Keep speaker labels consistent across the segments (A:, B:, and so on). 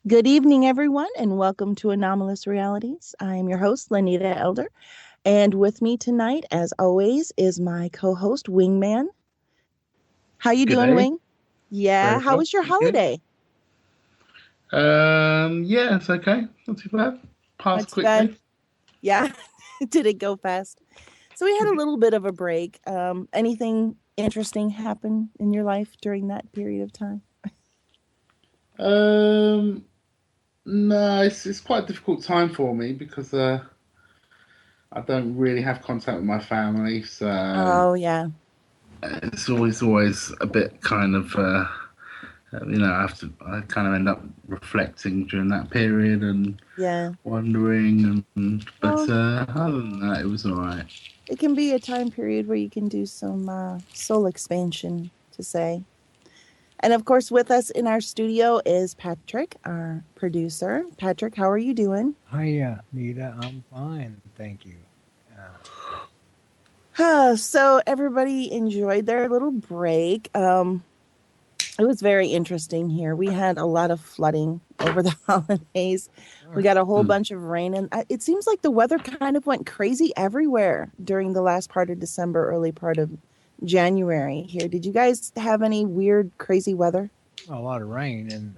A: Good evening, everyone, and welcome to Anomalous Realities. I am your host, Lanita Elder, and with me tonight, as always, is my co-host, Wingman. How you
B: Good
A: doing,
B: day.
A: Wing? Yeah,
B: Very
A: how
B: well.
A: was your
B: Thank you.
A: holiday?
B: Yeah, it's okay. Not too bad.
A: Not
B: Passed
A: too bad.
B: quickly.
A: Yeah, did it go fast? So we had a little bit of a break. Anything interesting happen in your life during that period of time?
B: Um, no, it's quite a difficult time for me because I don't really have contact with my family, so
A: Oh, yeah,
B: it's always a bit kind of I kind of end up reflecting during that period and
A: yeah.
B: wondering, and but
A: Well,
B: other than that, it was all right.
A: it can be a time period where you can do some soul expansion, to say. And of course, with us in our studio is Patrick, our producer. Patrick, how are you doing?
C: Hiya, Nita. I'm fine, thank you. Uh,
A: So everybody enjoyed their little break. It was very interesting here. We had a lot of flooding over the holidays. We
C: sure.
A: got a whole
B: Hmm.
A: bunch of rain, and it seems like the weather kind of went crazy everywhere during the last part of December, early part of January here. Did you guys have any weird, crazy weather?
C: A lot of rain and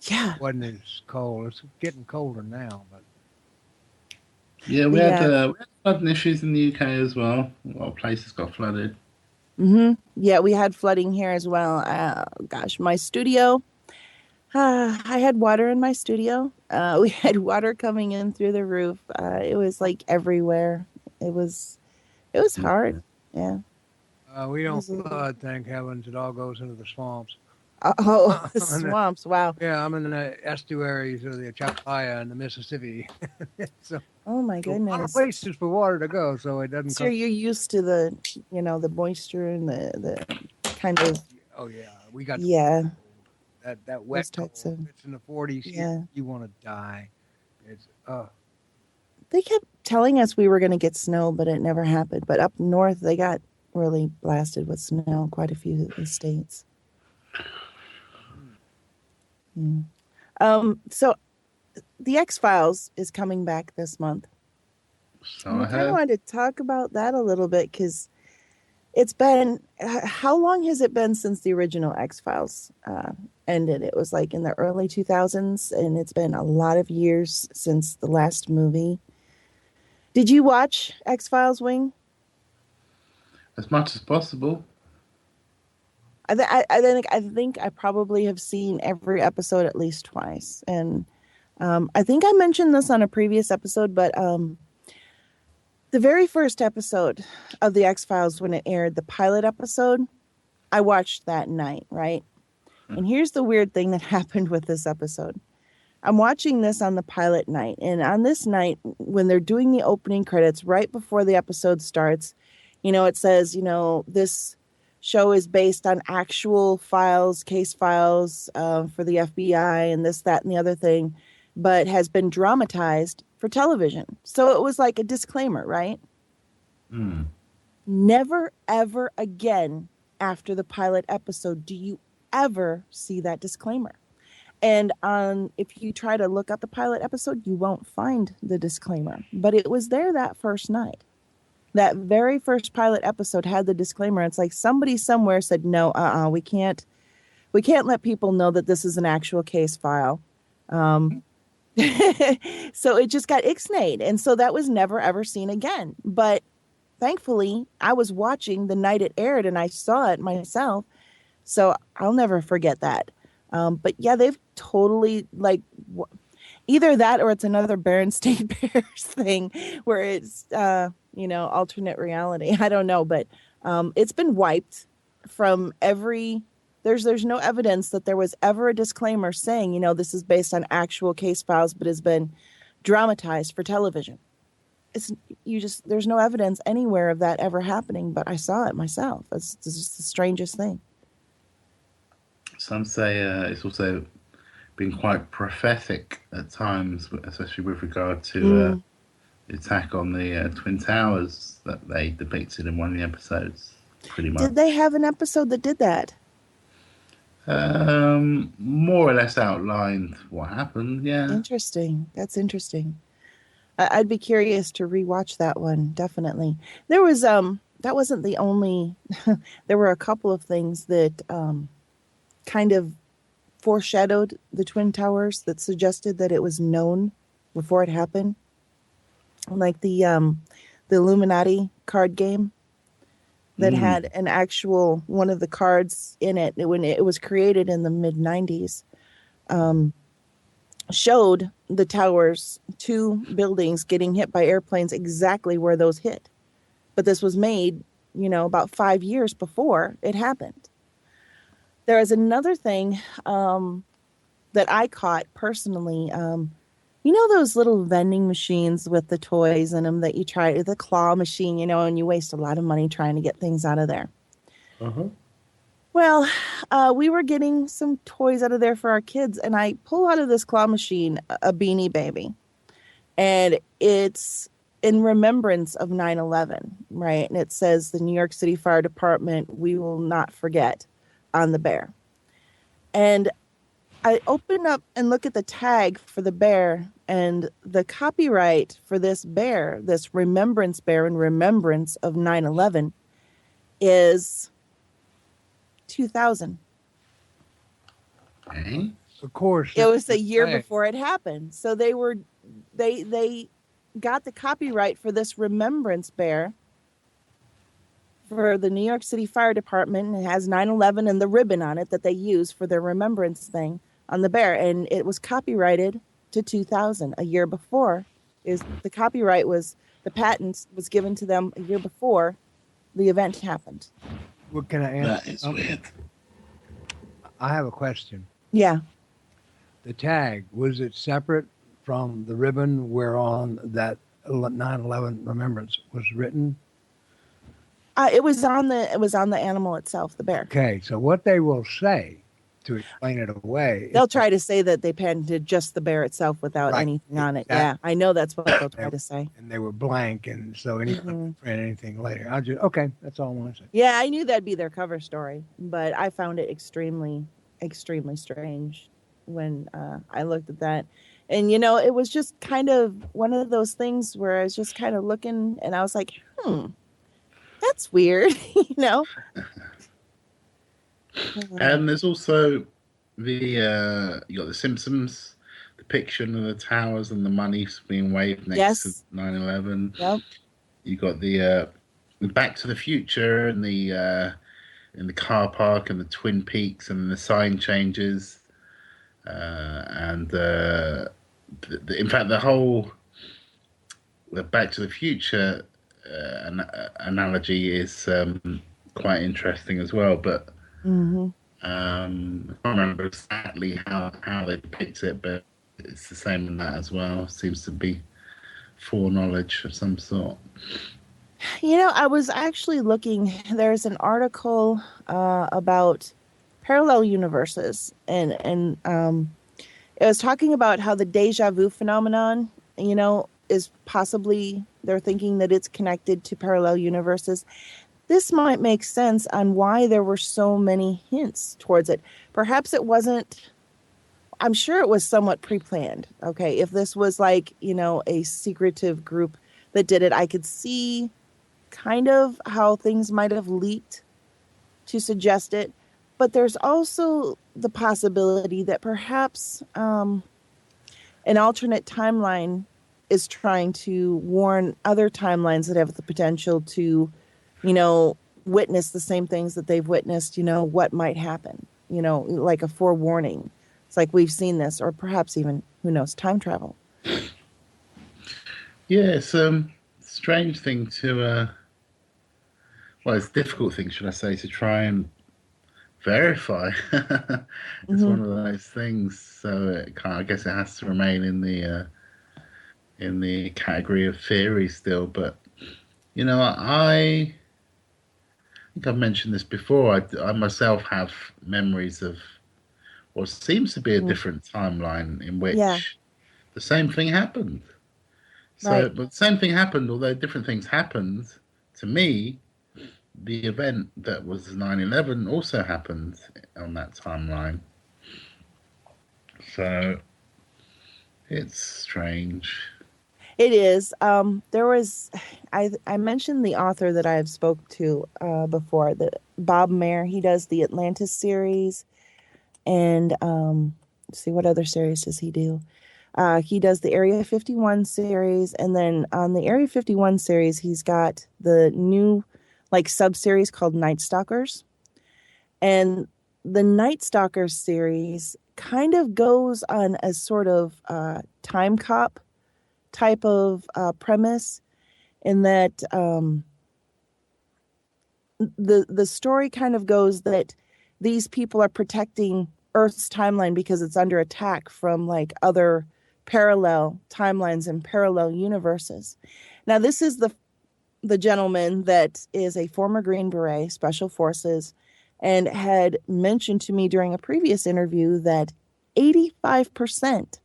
A: Yeah.
C: wasn't as cold. It's getting colder now, but
B: Yeah,
A: Yeah.
B: we had flooding issues in the UK as well. A lot of places got flooded.
A: Yeah, we had flooding here as well. Gosh, my studio. I had water in my studio. We had water coming in through the roof. It was like everywhere. It was it was hard. Yeah,
C: we
A: it
C: don't
A: was.
C: flood, thank heavens. It all goes into the swamps.
A: Oh, the
C: And,
A: swamps! Wow.
C: yeah, I'm in the estuaries of the Chapaya and the Mississippi. So
A: Oh my
C: a lot of
A: goodness.
C: places for water to go, so it doesn't
A: So
C: come.
A: you're used to the, the moisture and the kind of,
C: Oh yeah, we got the wet
A: yeah,
C: cold. That wet
A: those types
C: cold.
A: of,
C: If it's in the 40s here,
A: yeah.
C: you want to die. It's
A: They kept telling us we were going to get snow, but it never happened. But up north, they got really blasted with snow, quite a few of the states.
C: hmm.
A: Yeah. So the X Files is coming back this month,
B: So
A: and we
B: I
A: kind of
B: heard.
A: wanted to talk about that a little bit because it's been how long has it been since the original X Files ended? It was like in the early 2000s, and it's been a lot of years since the last movie. Did you watch X Files, Wing?
B: As much as possible.
A: I think I probably have seen every episode at least twice, and I think I mentioned this on a previous episode, but the very first episode of the X Files when it aired, the pilot episode, I watched that night, right? And here's the weird thing that happened with this episode. I'm watching this on the pilot night, and on this night, when they're doing the opening credits, right before the episode starts, it says, this show is based on actual files, case files for the FBI, and this, that, and the other thing, but has been dramatized for television. So it was like a disclaimer, right?
B: Hmm.
A: Never, ever again after the pilot episode do you ever see that disclaimer. And if you try to look up the pilot episode, you won't find the disclaimer. But it was there that first night. That very first pilot episode had the disclaimer. It's like somebody somewhere said, "No, we can't let people know that this is an actual case file." Um, so it just got ixnayed, and so that was never ever seen again. But thankfully, I was watching the night it aired, and I saw it myself. So I'll never forget that. But yeah, they've totally like either that or it's another Berenstain Bears thing where it's alternate reality. I don't know, but it's been wiped from every. There's no evidence that there was ever a disclaimer saying this is based on actual case files, but has been dramatized for television. It's you just there's no evidence anywhere of that ever happening, but I saw it myself. It's just the strangest thing.
B: Some say it's also been quite prophetic at times, especially with regard to
A: Mm.
B: the attack on the Twin Towers that they depicted in one of the episodes, pretty much.
A: Did they have an episode that did that?
B: More or less outlined what happened. Yeah.
A: Interesting. That's interesting. I'd be curious to rewatch that one, definitely. There was that wasn't the only there were a couple of things that kind of foreshadowed the Twin Towers that suggested that it was known before it happened. Like the Illuminati card game that
B: Mm.
A: had an actual one of the cards in it when it was created in the mid 90s, showed the towers, two buildings getting hit by airplanes exactly where those hit. But this was made, about 5 years before it happened. There is another thing that I caught personally. Those little vending machines with the toys in them that you try, the claw machine, and you waste a lot of money trying to get things out of there.
B: Uh-huh.
A: Well, we were getting some toys out of there for our kids, and I pull out of this claw machine a Beanie Baby, and it's in remembrance of 9/11, right? And it says the New York City Fire Department, we will not forget, on the bear. And I open up and look at the tag for the bear, and the copyright for this bear, this remembrance bear in remembrance of 9/11, is 2000.
B: Okay.
C: Of course,
A: It
C: that
A: was a
C: was
A: year
C: flag.
A: before it happened. So they got the copyright for this remembrance bear for the New York City Fire Department. It has 9/11 and the ribbon on it that they use for their remembrance thing on the bear, and it was copyrighted to 2000, a year before. Is the copyright was the patent was given to them a year before the event happened.
C: What can I answer?
B: That is weird.
C: I have a question.
A: Yeah.
C: The tag, was it separate from the ribbon whereon that 9/11 remembrance was written?
A: It was on the animal itself, the bear.
C: Okay, so what they will say to explain it away is
A: They'll try to say that they patented just the bear itself without
C: right,
A: anything on it.
C: exactly.
A: Yeah, I know that's what they'll try to say.
C: And they were blank, and so anyone
A: Hmm.
C: can print anything later. I just okay, that's all I want to say.
A: Yeah, I knew that'd be their cover story, but I found it extremely, extremely strange when I looked at that. And, it was just kind of one of those things where I was just kind of looking and I was like, that's weird, you know?
B: And there's also you got the Simpsons depiction of the towers and the money being waved next to
A: Yes.
B: 9/11.
A: Yep.
B: You got the Back to the Future and in the car park and the Twin Peaks and the sign changes and in fact the whole the Back to the Future analogy is quite interesting as well. But
A: Hmm.
B: I can't remember exactly how they depict it, but it's the same in that as well. Seems to be foreknowledge of some sort.
A: I was actually looking, there's an article about parallel universes, and it was talking about how the deja vu phenomenon, is possibly, they're thinking that it's connected to parallel universes. This might make sense on why there were so many hints towards it. Perhaps it wasn't, I'm sure it was somewhat pre-planned. Okay, if this was like, a secretive group that did it, I could see kind of how things might have leaked to suggest it. But there's also the possibility that perhaps an alternate timeline is trying to warn other timelines that have the potential to, witness the same things that they've witnessed, what might happen, like a forewarning. It's like we've seen this, or perhaps even, who knows, time travel.
B: Yeah, it's strange thing to well, it's a difficult thing, should I say, to try and verify. It's
A: Hmm.
B: one of those things, so I guess it has to remain in the category of theory still. But I think I've mentioned this before. I myself have memories of what seems to be a different timeline in
A: Yeah,
B: which the same thing happened. So,
A: right.
B: but the same thing happened, although different things happened to me. the event that was 9/11 also happened on that timeline. So it's strange.
A: It is. There was, I mentioned the author that I've spoke to before, the Bob Mayer. He does the Atlantis series, and let's see what other series does he do. He does the Area 51 series, and then on the Area 51 series, he's got the new like sub series called Night Stalkers, and the Night Stalkers series kind of goes on a sort of time cop type of premise in that the story kind of goes that these people are protecting Earth's timeline because it's under attack from like other parallel timelines and parallel universes. Now, this is the gentleman that is a former Green Beret, Special Forces, and had mentioned to me during a previous interview that 85%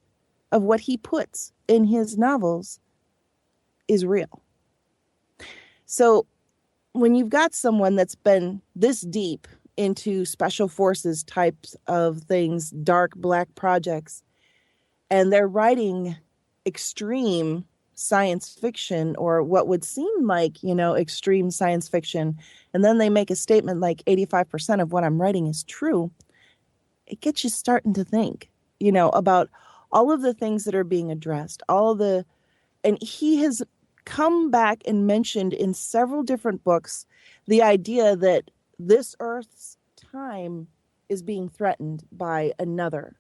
A: of what he puts in his novels is real. So when you've got someone that's been this deep into special forces types of things, dark black projects, and they're writing extreme science fiction or what would seem like, extreme science fiction, and then they make a statement like 85% of what I'm writing is true, it gets you starting to think, about all of the things that are being addressed, and he has come back and mentioned in several different books the idea that this Earth's time is being threatened by another.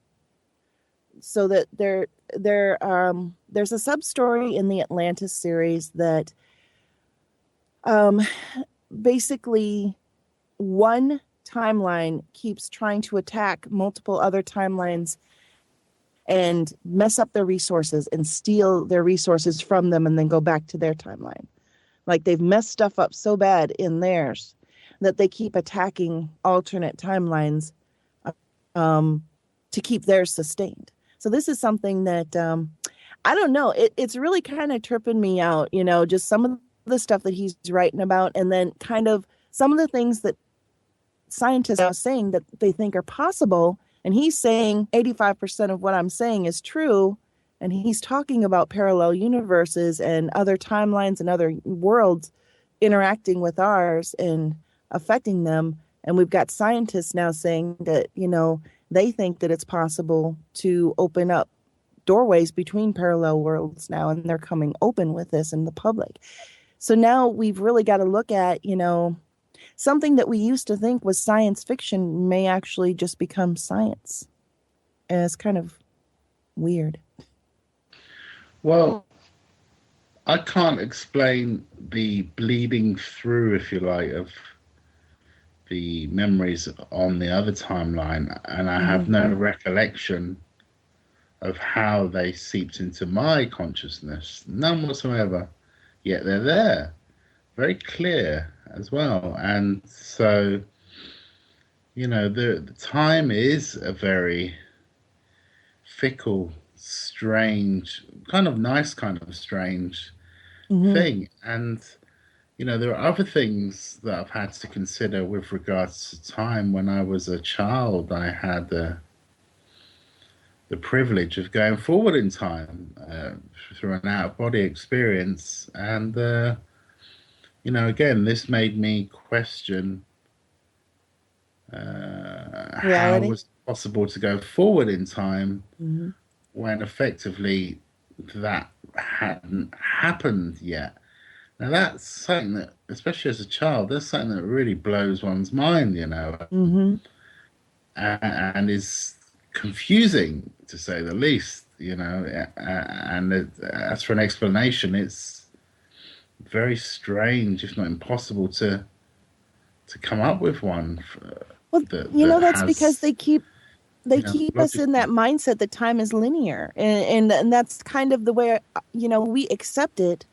A: So that there's a sub story in the Atlantis series that um, basically one timeline keeps trying to attack multiple other timelines and mess up their resources and steal their resources from them and then go back to their timeline. Like they've messed stuff up so bad in theirs that they keep attacking alternate timelines to keep theirs sustained. So this is something that I don't know. It's really kind of tripping me out, just some of the stuff that he's writing about, and then kind of some of the things that scientists are saying that they think are possible. And he's saying 85% of what I'm saying is true. And he's talking about parallel universes and other timelines and other worlds interacting with ours and affecting them. And we've got scientists now saying that, they think that it's possible to open up doorways between parallel worlds now, and they're coming open with this in the public. So now we've really got to look at, something that we used to think was science fiction may actually just become science. And it's kind of weird.
B: Well, I can't explain the bleeding through, if you like, of the memories on the other timeline, and I have no recollection of how they seeped into my consciousness. None whatsoever. Yet they're there, very clear as well. And so, the time is a very fickle, strange, kind of nice, kind of strange thing. And there are other things that I've had to consider with regards to time. When I was a child, I had the privilege of going forward in time through an out-of-body experience. And, again, this made me question how
A: Reality.
B: was it possible to go forward in time
A: Mm-hmm.
B: when effectively that hadn't happened yet. Now that's something that, especially as a child, that's something that really blows one's mind,
A: Mm-hmm.
B: and is confusing to say the least, and as for an explanation, it's very strange, if not impossible, to come up with one
A: Well,
B: that
A: that's because
B: has,
A: they keep us in that
B: logical.
A: mindset that time is linear, and that's kind of the way we accept it.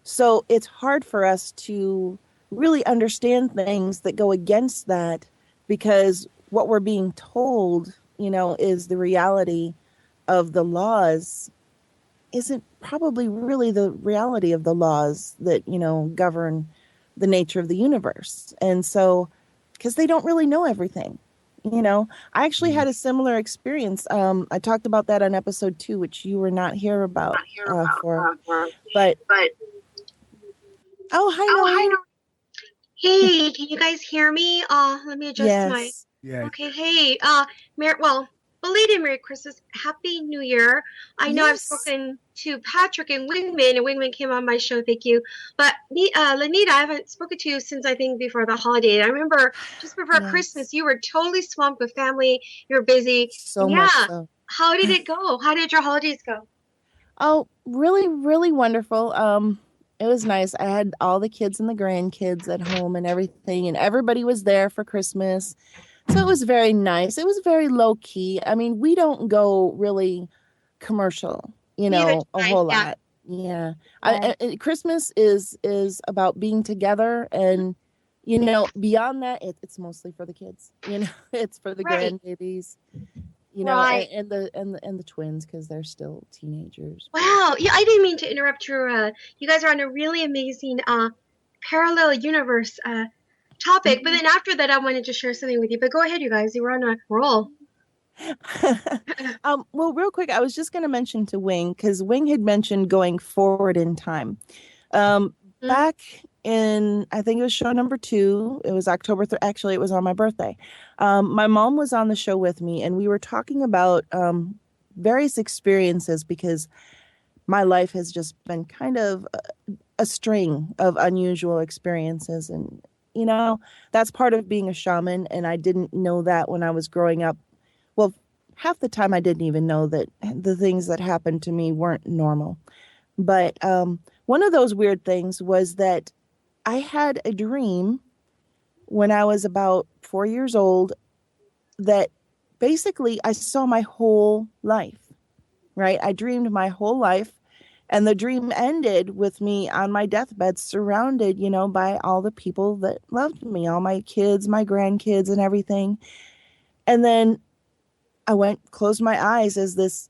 A: So it's hard for us to really understand things that go against that, because what we're being told, is the reality of the laws isn't probably really the reality of the laws that, govern the nature of the universe. And so, because they don't really know everything, you know, I actually
B: Mm.
A: had a similar experience. I talked about that on episode 2, which you were not here about for, but oh, hi,
D: Oh, hi,
A: Noe.
D: Nor- Hey, can you guys hear me? Let me adjust my.
A: Yes,
C: Yeah.
D: Okay, hey, belated Merry Christmas, Happy New Year. I know I've
A: yes,
D: spoken to Patrick and Wingman came on my show, thank you. But Lanita, I haven't spoken to you since I think before the holiday. I remember just before
A: yes,
D: Christmas, you were totally swamped with family. You were busy,
A: so
D: and
A: much
D: yeah,
A: so.
D: how did it go? How did your holidays go?
A: Oh, really, really wonderful. It was nice. I had all the kids and the grandkids at home and everything, and everybody was there for Christmas. So it was very nice. It was very low key. I mean, we don't go really commercial,
D: Neither did
A: a
D: I.
A: whole
D: Yeah,
A: lot. Yeah.
D: right,
A: Christmas is about being together, and beyond that, it's mostly for the kids. It's for the
D: right,
A: grandbabies,
D: right.
A: and the twins because they're still teenagers. But
D: Wow. Yeah, I didn't mean to interrupt your you guys are on a really amazing parallel universe topic, but then after that I wanted to share something with you. But go ahead, you guys. You were on a roll.
A: well, real quick, I was just going to mention to Wing because Wing had mentioned going forward in time. Um,
D: Mhm.
A: Back in, I think it was show number 2. It was October. Actually, it was on my birthday. My mom was on the show with me, and we were talking about various experiences because my life has just been kind of a string of unusual experiences, and that's part of being a shaman. And I didn't know that when I was growing up. Well, half the time I didn't even know that the things that happened to me weren't normal. But one of those weird things was that I had a dream when I was about 4 years old that basically I saw my whole life, right? I dreamed my whole life. And the dream ended with me on my deathbed, surrounded, by all the people that loved me, all my kids, my grandkids, and everything. And then I closed my eyes as this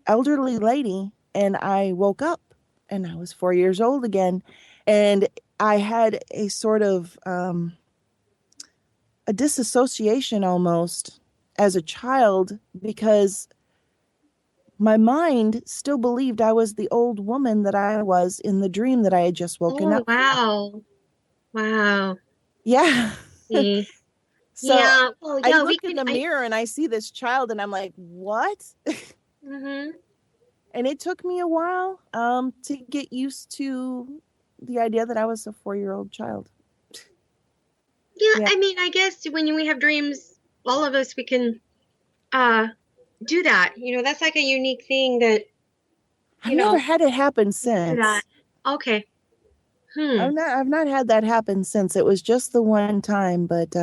A: elderly lady, and I woke up and I was 4 years old again. And I had a sort of a disassociation almost as a child because my mind still believed I was the old woman that I was in the dream that I had just woken
D: Oh
A: up from.
D: wow. Wow.
A: Yeah.
D: See.
A: So
D: Yeah. Well,
A: I
D: yeah, we
A: look in
D: could
A: the mirror and I see this child and I'm like, what?
D: mhm.
A: And it took me a while to get used to the idea that I was a 4-year-old child.
D: Yeah,
A: Yeah.
D: I mean, I guess when we have dreams, all of us we can uh do that. That's like a unique thing that,
A: I've
D: you
A: never
D: know,
A: had it happen
D: we can do that.
A: since.
D: Okay. Hmm.
A: I've not had that happen since. It was just the one time, but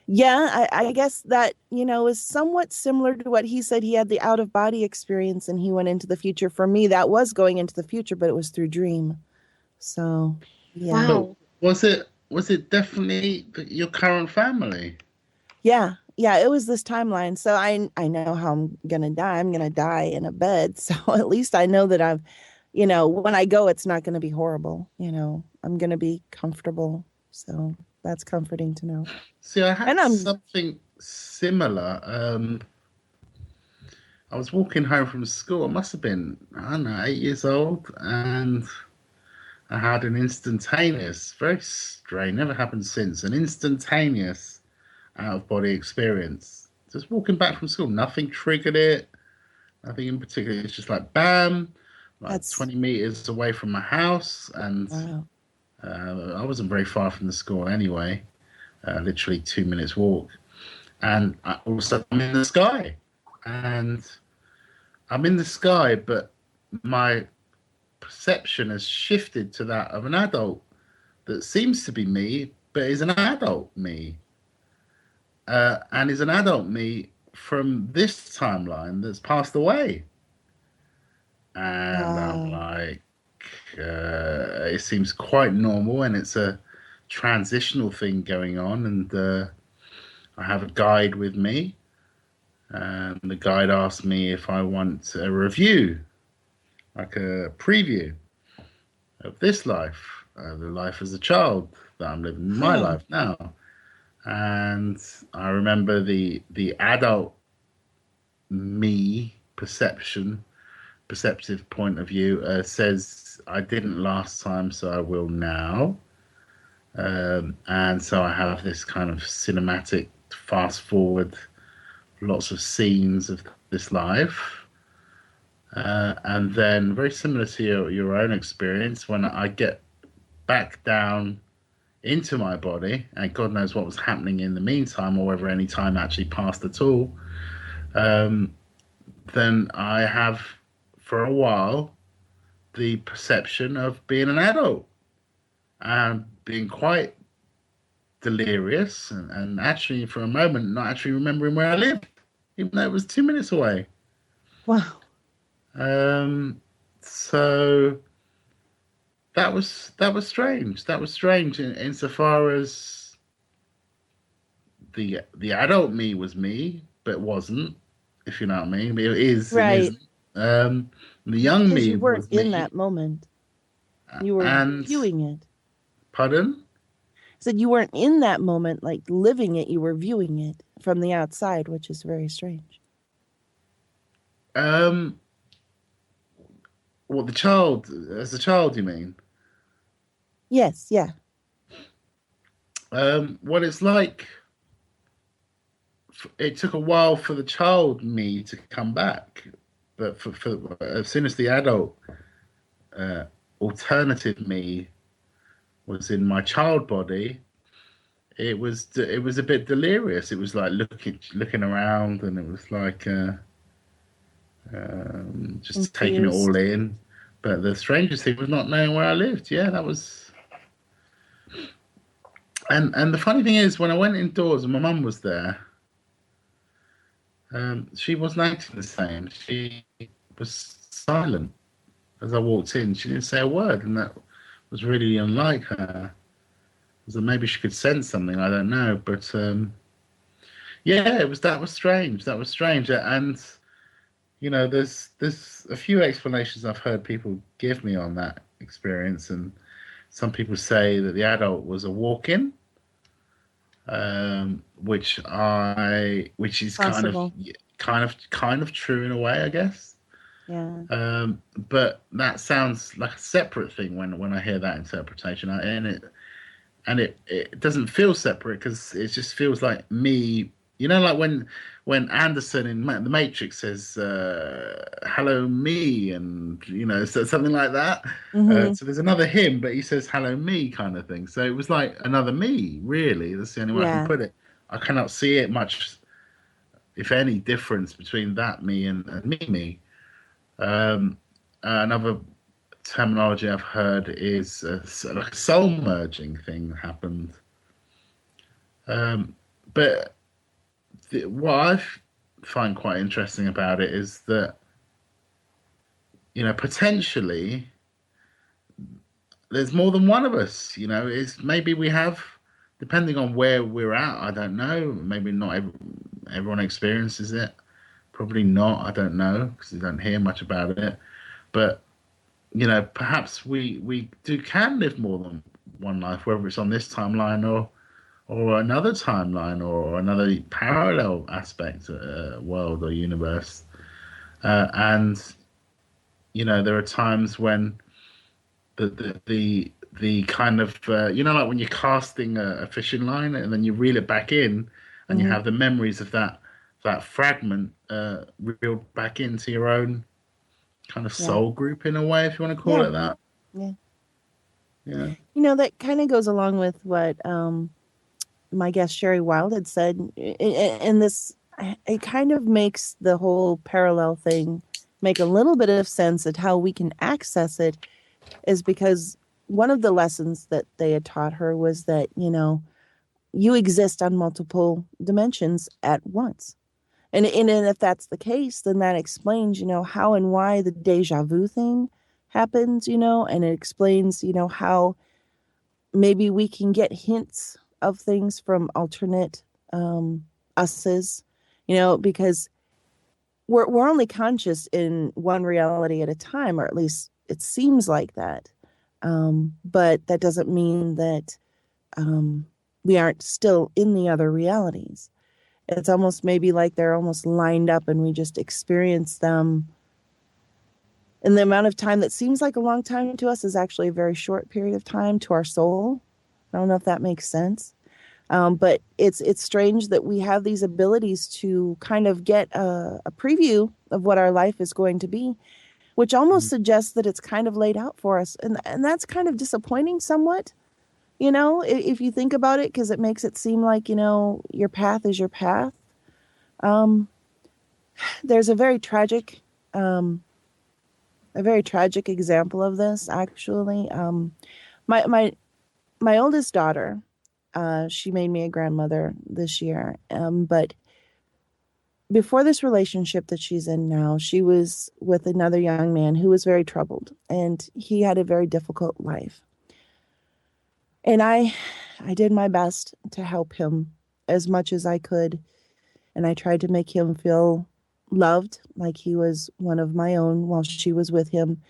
A: yeah, I guess that, is somewhat similar to what he said. He had the out of body experience and he went into the future. For me, that was going into the future, but it was through dream. So, yeah.
B: But
D: Wow.
B: was it definitely your current family?
A: Yeah. Yeah, it was this timeline. So I know how I'm going to die. I'm going to die in a bed. So at least I know that when I go, it's not going to be horrible. I'm going to be comfortable. So that's comforting to know.
B: See, I had
A: And I'm,
B: something similar. I was walking home from school. I must have been, I don't know, 8 years old, and I had an instantaneous, very strange, never happened since, an instantaneous out of body experience. Just walking back from school, nothing triggered it, nothing in particular. It's just like bam, like
A: that's,
B: 20 meters away from my house, and
A: wow.
B: I wasn't very far from the school anyway, literally 2 minutes walk. And all of a sudden, I'm in the sky, and I'm in the sky, but my perception has shifted to that of an adult that seems to be me, but is an adult me, and is an adult me from this timeline that's passed away. And I'm
A: Wow.
B: like, it seems quite normal, and it's a transitional thing going on. And I have a guide with me, and the guide asked me if I want a review, like a preview of this life. the life as a child that I'm living my life now. And I remember the adult me perceptive point of view says I didn't last time, so I will now. And so I have this kind of cinematic fast forward, lots of scenes of this life. And then, very similar to your own experience, when I get back down into my body, and God knows what was happening in the meantime, or whether any time actually passed at all, um, then I have, for a while, the perception of being an adult and being quite delirious and actually, for a moment, not actually remembering where I lived, even though it was 2 minutes away.
A: Wow.
B: So that was strange. That was strange insofar as the adult me was me, but wasn't. If you know what I mean, it is and
A: Right.
B: isn't. The young
A: Because
B: me
A: you weren't
B: was
A: in
B: me,
A: that moment. You were
B: and
A: viewing it.
B: pardon.
A: Said you weren't in that moment, like living it. You were viewing it from the outside, which is very strange.
B: Um, what the child as a child? You mean?
A: Yes. Yeah.
B: What it's like. It took a while for the child me to come back, but for as soon as the adult uh, alternative me was in my child body, it was a bit delirious. It was like looking around, and it was like just taking it all
A: Confused.
B: in. But the strangest thing was not knowing where I lived. Yeah, that was. And the funny thing is, when I went indoors and my mum was there, she wasn't acting the same. She was silent as I walked in. She didn't say a word, and that was really unlike her. So maybe she could sense something. I don't know, but yeah, it was that was strange. That was strange, and there's a few explanations I've heard people give me on that experience, and some people say that the adult was a walk-in, which is
A: Possible.
B: kind of true in a way, I guess.
A: Yeah.
B: But that sounds like a separate thing when I hear that interpretation, and it doesn't feel separate because it just feels like me. Like when Anderson in The Matrix says "Hello, me," and so something like that.
A: Mm-hmm.
B: So there's another him, but he says "Hello, me" kind of thing. So it was like another me, really. That's the only way I can
A: Yeah.
B: put it. I cannot see it much, if any, difference between that me and me. Um, Another terminology I've heard is like a soul merging thing happened. But what find quite interesting about it is that potentially there's more than one of us. Is maybe we have, depending on where we're at. I don't know. Maybe not everyone experiences it. Probably not. I don't know because you don't hear much about it. But perhaps we can live more than one life, whether it's on this timeline or another timeline or another parallel aspect, world or universe. And there are times when the kind of like when you're casting a fishing line and then you reel it back in, and you
A: Mm-hmm.
B: have the memories of that fragment reeled back into your own kind of
A: Yeah.
B: soul group in a way, if you want to call
A: Yeah.
B: it that.
A: Yeah.
B: Yeah.
A: That kind of goes along with what my guest Sherry Wild had said. And this, it kind of makes the whole parallel thing make a little bit of sense at how we can access it, is because one of the lessons that they had taught her was that, you exist on multiple dimensions at once. And if that's the case, then that explains, how and why the deja vu thing happens, and it explains, how maybe we can get hints of things from alternate us's, because we're only conscious in one reality at a time, or at least it seems like that. But that doesn't mean that we aren't still in the other realities. It's almost maybe like they're almost lined up and we just experience them. And the amount of time that seems like a long time to us is actually a very short period of time to our soul. I don't know if that makes sense. But it's strange that we have these abilities to kind of get a preview of what our life is going to be, which almost suggests that it's kind of laid out for us. And that's kind of disappointing somewhat, if you think about it, because it makes it seem like, your path is your path. There's a very tragic example of this, actually. My oldest daughter, she made me a grandmother this year. But before this relationship that she's in now, she was with another young man who was very troubled, and he had a very difficult life. And I did my best to help him as much as I could, and I tried to make him feel loved, like he was one of my own while she was with him.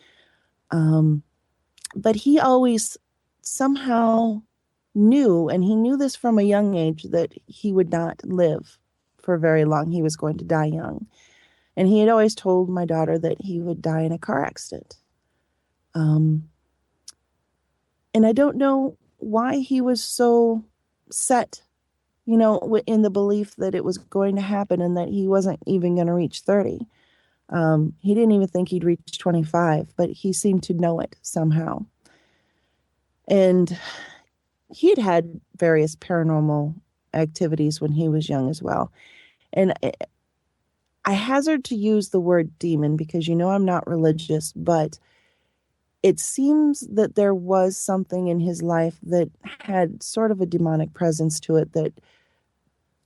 A: But he always somehow knew, and he knew this from a young age, that he would not live for very long. He was going to die young. And he had always told my daughter that he would die in a car accident. And I don't know why he was so set, in the belief that it was going to happen and that he wasn't even going to reach 30. He didn't even think he'd reach 25, but he seemed to know it somehow. And he had had various paranormal activities when he was young as well. And I hazard to use the word demon because I'm not religious, but it seems that there was something in his life that had sort of a demonic presence to it that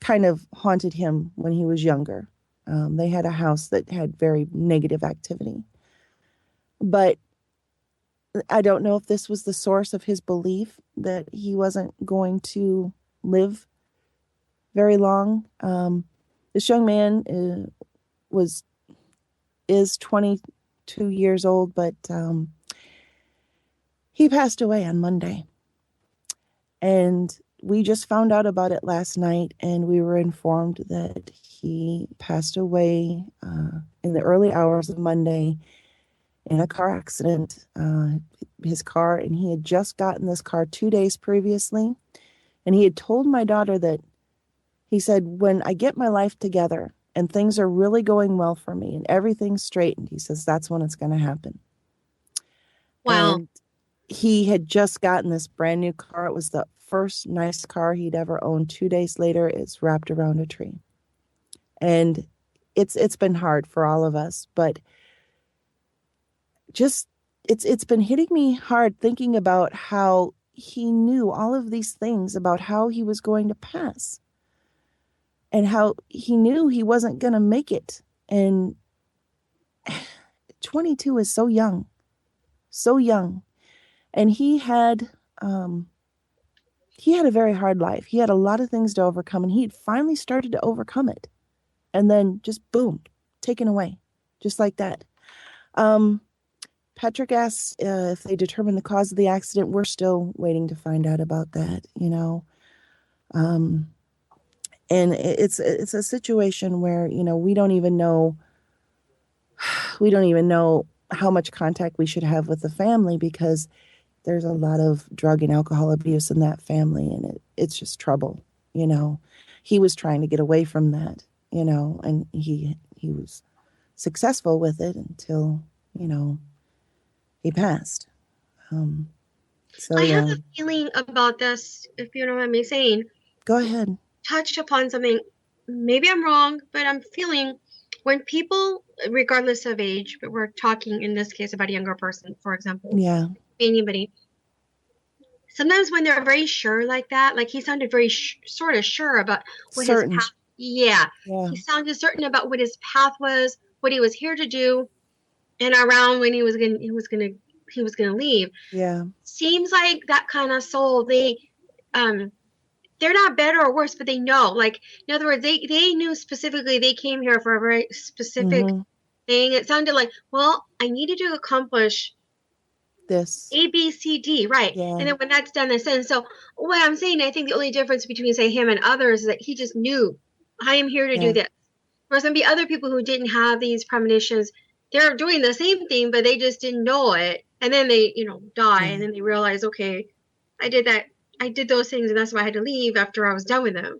A: kind of haunted him when he was younger. They had a house that had very negative activity. But I don't know if this was the source of his belief that he wasn't going to live very long. This young man is 22 years old, but he passed away on Monday. And we just found out about it last night, and we were informed that he passed away in the early hours of Monday in a car accident. His car, and he had just gotten this car 2 days previously. And he had told my daughter that he said, when I get my life together and things are really going well for me and everything's straightened, he says, that's when it's going to happen.
D: Wow.
A: And he had just gotten this brand new car. It was the first nice car he'd ever owned. 2 days later, it's wrapped around a tree. And it's been hard for all of us, but just it's been hitting me hard thinking about how he knew all of these things about how he was going to pass and how he knew he wasn't going to make it. And 22 is so young, so young. And he had a very hard life. He had a lot of things to overcome, and he had finally started to overcome it. And then just boom, taken away, just like that. Patrick asks if they determined the cause of the accident. We're still waiting to find out about that, And it's a situation where, we don't even know how much contact we should have with the family because there's a lot of drug and alcohol abuse in that family, and it's just trouble, He was trying to get away from that, and he was successful with it until, he passed.
D: I have a feeling about this, if you know what I'm saying.
A: Go ahead.
D: Touched upon something. Maybe I'm wrong, but I'm feeling when people, regardless of age, but we're talking in this case about a younger person, for example.
A: Yeah.
D: Anybody. Sometimes when they're very sure like that, like he sounded very sort of sure about what
A: certain.
D: his path. Yeah. He sounded certain about what his path was, what he was here to do, and around when he was gonna leave.
A: Yeah.
D: Seems like that kind of soul. They're not better or worse, but they know. Like, in other words, they knew specifically they came here for a very specific thing. It sounded like, well, I needed to accomplish
A: This.
D: A, B, C, D, right.
A: Yeah.
D: And then when that's done, that's done. So what I'm saying, I think the only difference between, say, him and others is that he just knew, I am here to do
A: Yeah.
D: this. Whereas there'll be other people who didn't have these premonitions. They're doing the same thing, but they just didn't know it. And then they, die.
A: Yeah.
D: And then they realize, okay, I did that. I did those things, and that's why I had to leave after I was done with them.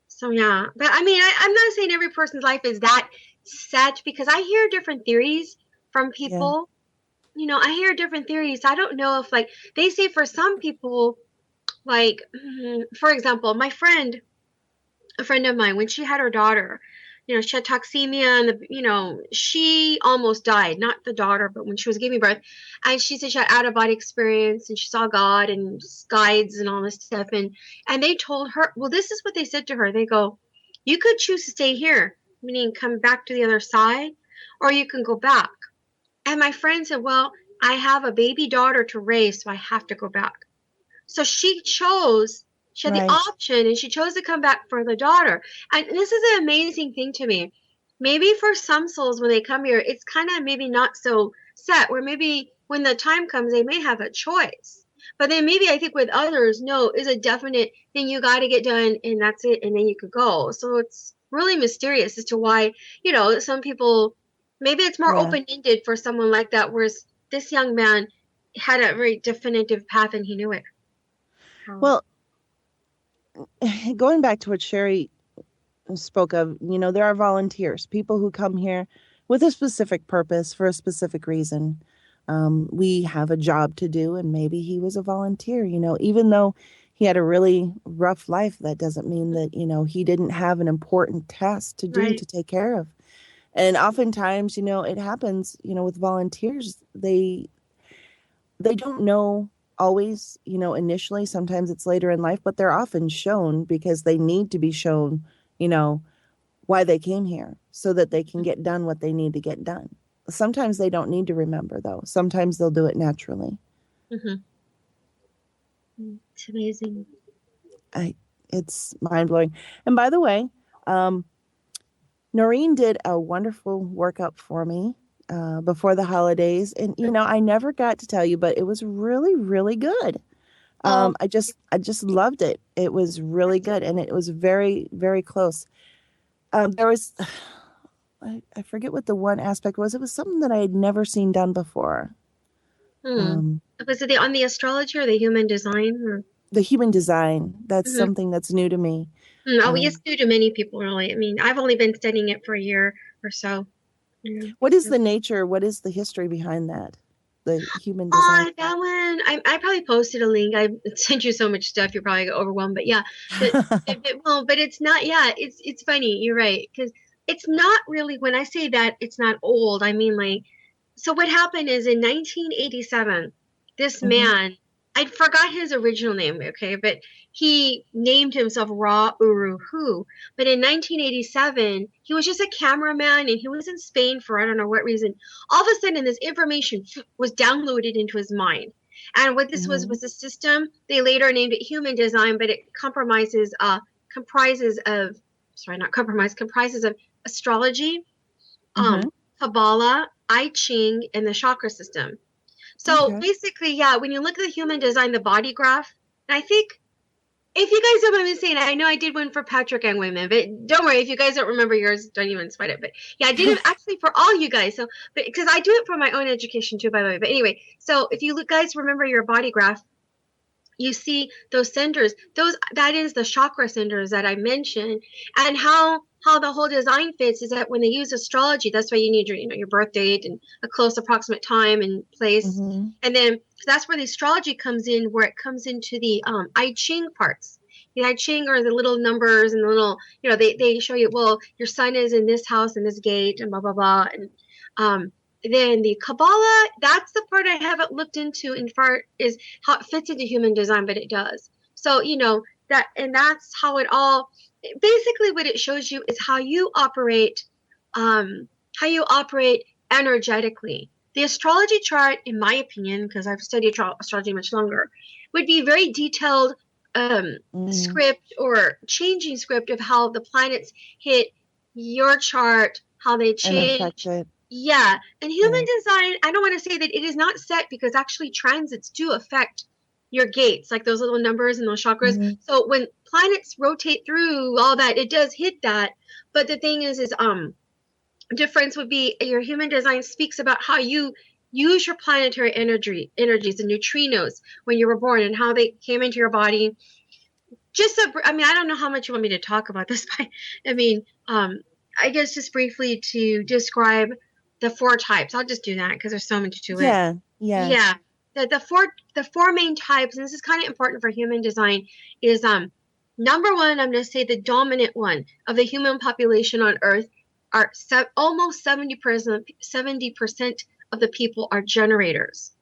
D: So, yeah. But, I mean, I'm not saying every person's life is that set, because I hear different theories from people. I hear different theories. I don't know if, like, they say for some people, like, for example, a friend of mine, when she had her daughter, she had toxemia, and she almost died. Not the daughter, but when she was giving birth, and she said she had out of body experience, and she saw God and guides and all this stuff, and they told her, well, this is what they said to her. They go, you could choose to stay here, meaning come back to the other side, or you can go back. And my friend said, well, I have a baby daughter to raise, so I have to go back. So she had the option, and she chose to come back for the daughter. And this is an amazing thing to me. Maybe for some souls, when they come here, it's kind of maybe not so set, where maybe when the time comes, they may have a choice. But then maybe I think with others, no, is a definite thing you got to get done, and that's it, and then you could go. So it's really mysterious as to why, some people, maybe it's more open-ended for someone like that, whereas this young man had a very definitive path and he knew it.
A: Well, going back to what Sherry spoke of, there are volunteers, people who come here with a specific purpose for a specific reason. We have a job to do, and maybe he was a volunteer, even though he had a really rough life, that doesn't mean that, he didn't have an important task to do, to take care of. And oftentimes, it happens, with volunteers, they don't know always, initially. Sometimes it's later in life, but they're often shown because they need to be shown, why they came here, so that they can get done what they need to get done. Sometimes they don't need to remember, though. Sometimes they'll do it naturally.
D: Mm-hmm. It's amazing.
A: It's mind-blowing. And by the way, Noreen did a wonderful workup for me before the holidays, and I never got to tell you, but it was really, really good. I just loved it. It was really good, and it was very, very close. There was, I forget what the one aspect was. It was something that I had never seen done before.
D: Was it on the astrology or the human design? Or?
A: The human design. That's something that's new to me.
D: It's new to many people, really. I mean, I've only been studying it for a year or so.
A: What is the nature? What is the history behind that? The human design.
D: That one, I probably posted a link. I sent you so much stuff, you're probably get overwhelmed. But yeah, but it's not. Yeah, it's funny. You're right, because it's not really. When I say that it's not old, I mean, like, so what happened is in 1987, this man, I forgot his original name, okay, but he named himself Ra Uru Hu. But in 1987, he was just a cameraman, and he was in Spain for I don't know what reason. All of a sudden, this information was downloaded into his mind. And what this was a system. They later named it human design, but it comprises of astrology, Kabbalah, I Ching, and the chakra system. So basically, yeah, when you look at the human design, the body graph, and I think, if you guys don't mind me saying, I know I did one for Patrick and Wingman, but don't worry, if you guys don't remember yours, don't even sweat it. But yeah, I did it actually for all you guys. So, because I do it for my own education too, by the way. But anyway, so if you guys remember your body graph, you see those centers. That is the chakra centers that I mentioned, and how the whole design fits is that when they use astrology, that's why you need your birth date and a close approximate time and place, and then that's where the astrology comes in, where it comes into the I Ching parts. The I Ching are the little numbers and the little, they show you, well, your sun is in this house and this gate and blah blah blah, and then the Kabbalah, that's the part I haven't looked into in far is how it fits into human design, but it does. So, that's how it all, basically what it shows you is how you operate energetically. The astrology chart, in my opinion, because I've studied astrology much longer, would be very detailed script or changing script of how the planets hit your chart, how they change. Yeah, and human
A: Yeah.
D: design, I don't want to say that it is not set because actually transits do affect your gates, like those little numbers and those chakras.
A: Mhm.
D: So when planets rotate through all that, it does hit that. But the thing is difference would be your human design speaks about how you use your planetary energies, the neutrinos when you were born and how they came into your body. I mean, I don't know how much you want me to talk about this, but I mean, I guess just briefly to describe the four types. I'll just do that because there's so much to it.
A: Yeah. Yeah.
D: Yeah, the four main types, and this is kind of important for human design, is number one. I'm going to say the dominant one of the human population on Earth are almost 70% of the people are generators,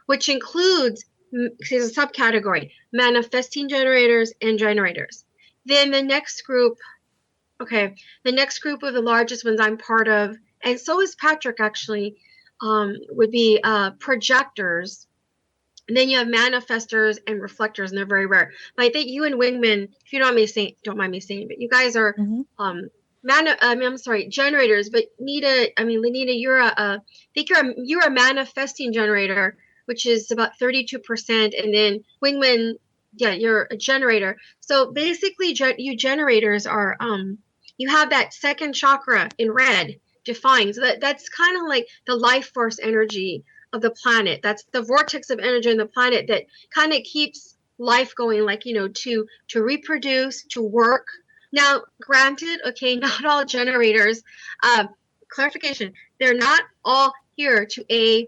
D: which includes there's a subcategory manifesting generators and generators. Then the next group, okay, the next group of the largest ones I'm part of, and so is Patrick actually, would be projectors. And then you have manifestors and reflectors, and they're very rare. But I think you and Wingman, if you don't mind me saying, but you guys are
A: Mhm.
D: I'm sorry, generators. But Lenita, I think you're a manifesting generator, which is about 32%, and then Wingman, yeah, you're a generator. So basically, you generators are you have that second chakra in red defined. So that's kind of like the life force energy of the planet. That's the vortex of energy in the planet that kind of keeps life going, like to reproduce, to work. Now, granted, okay, not all generators. Clarification: they're not all here to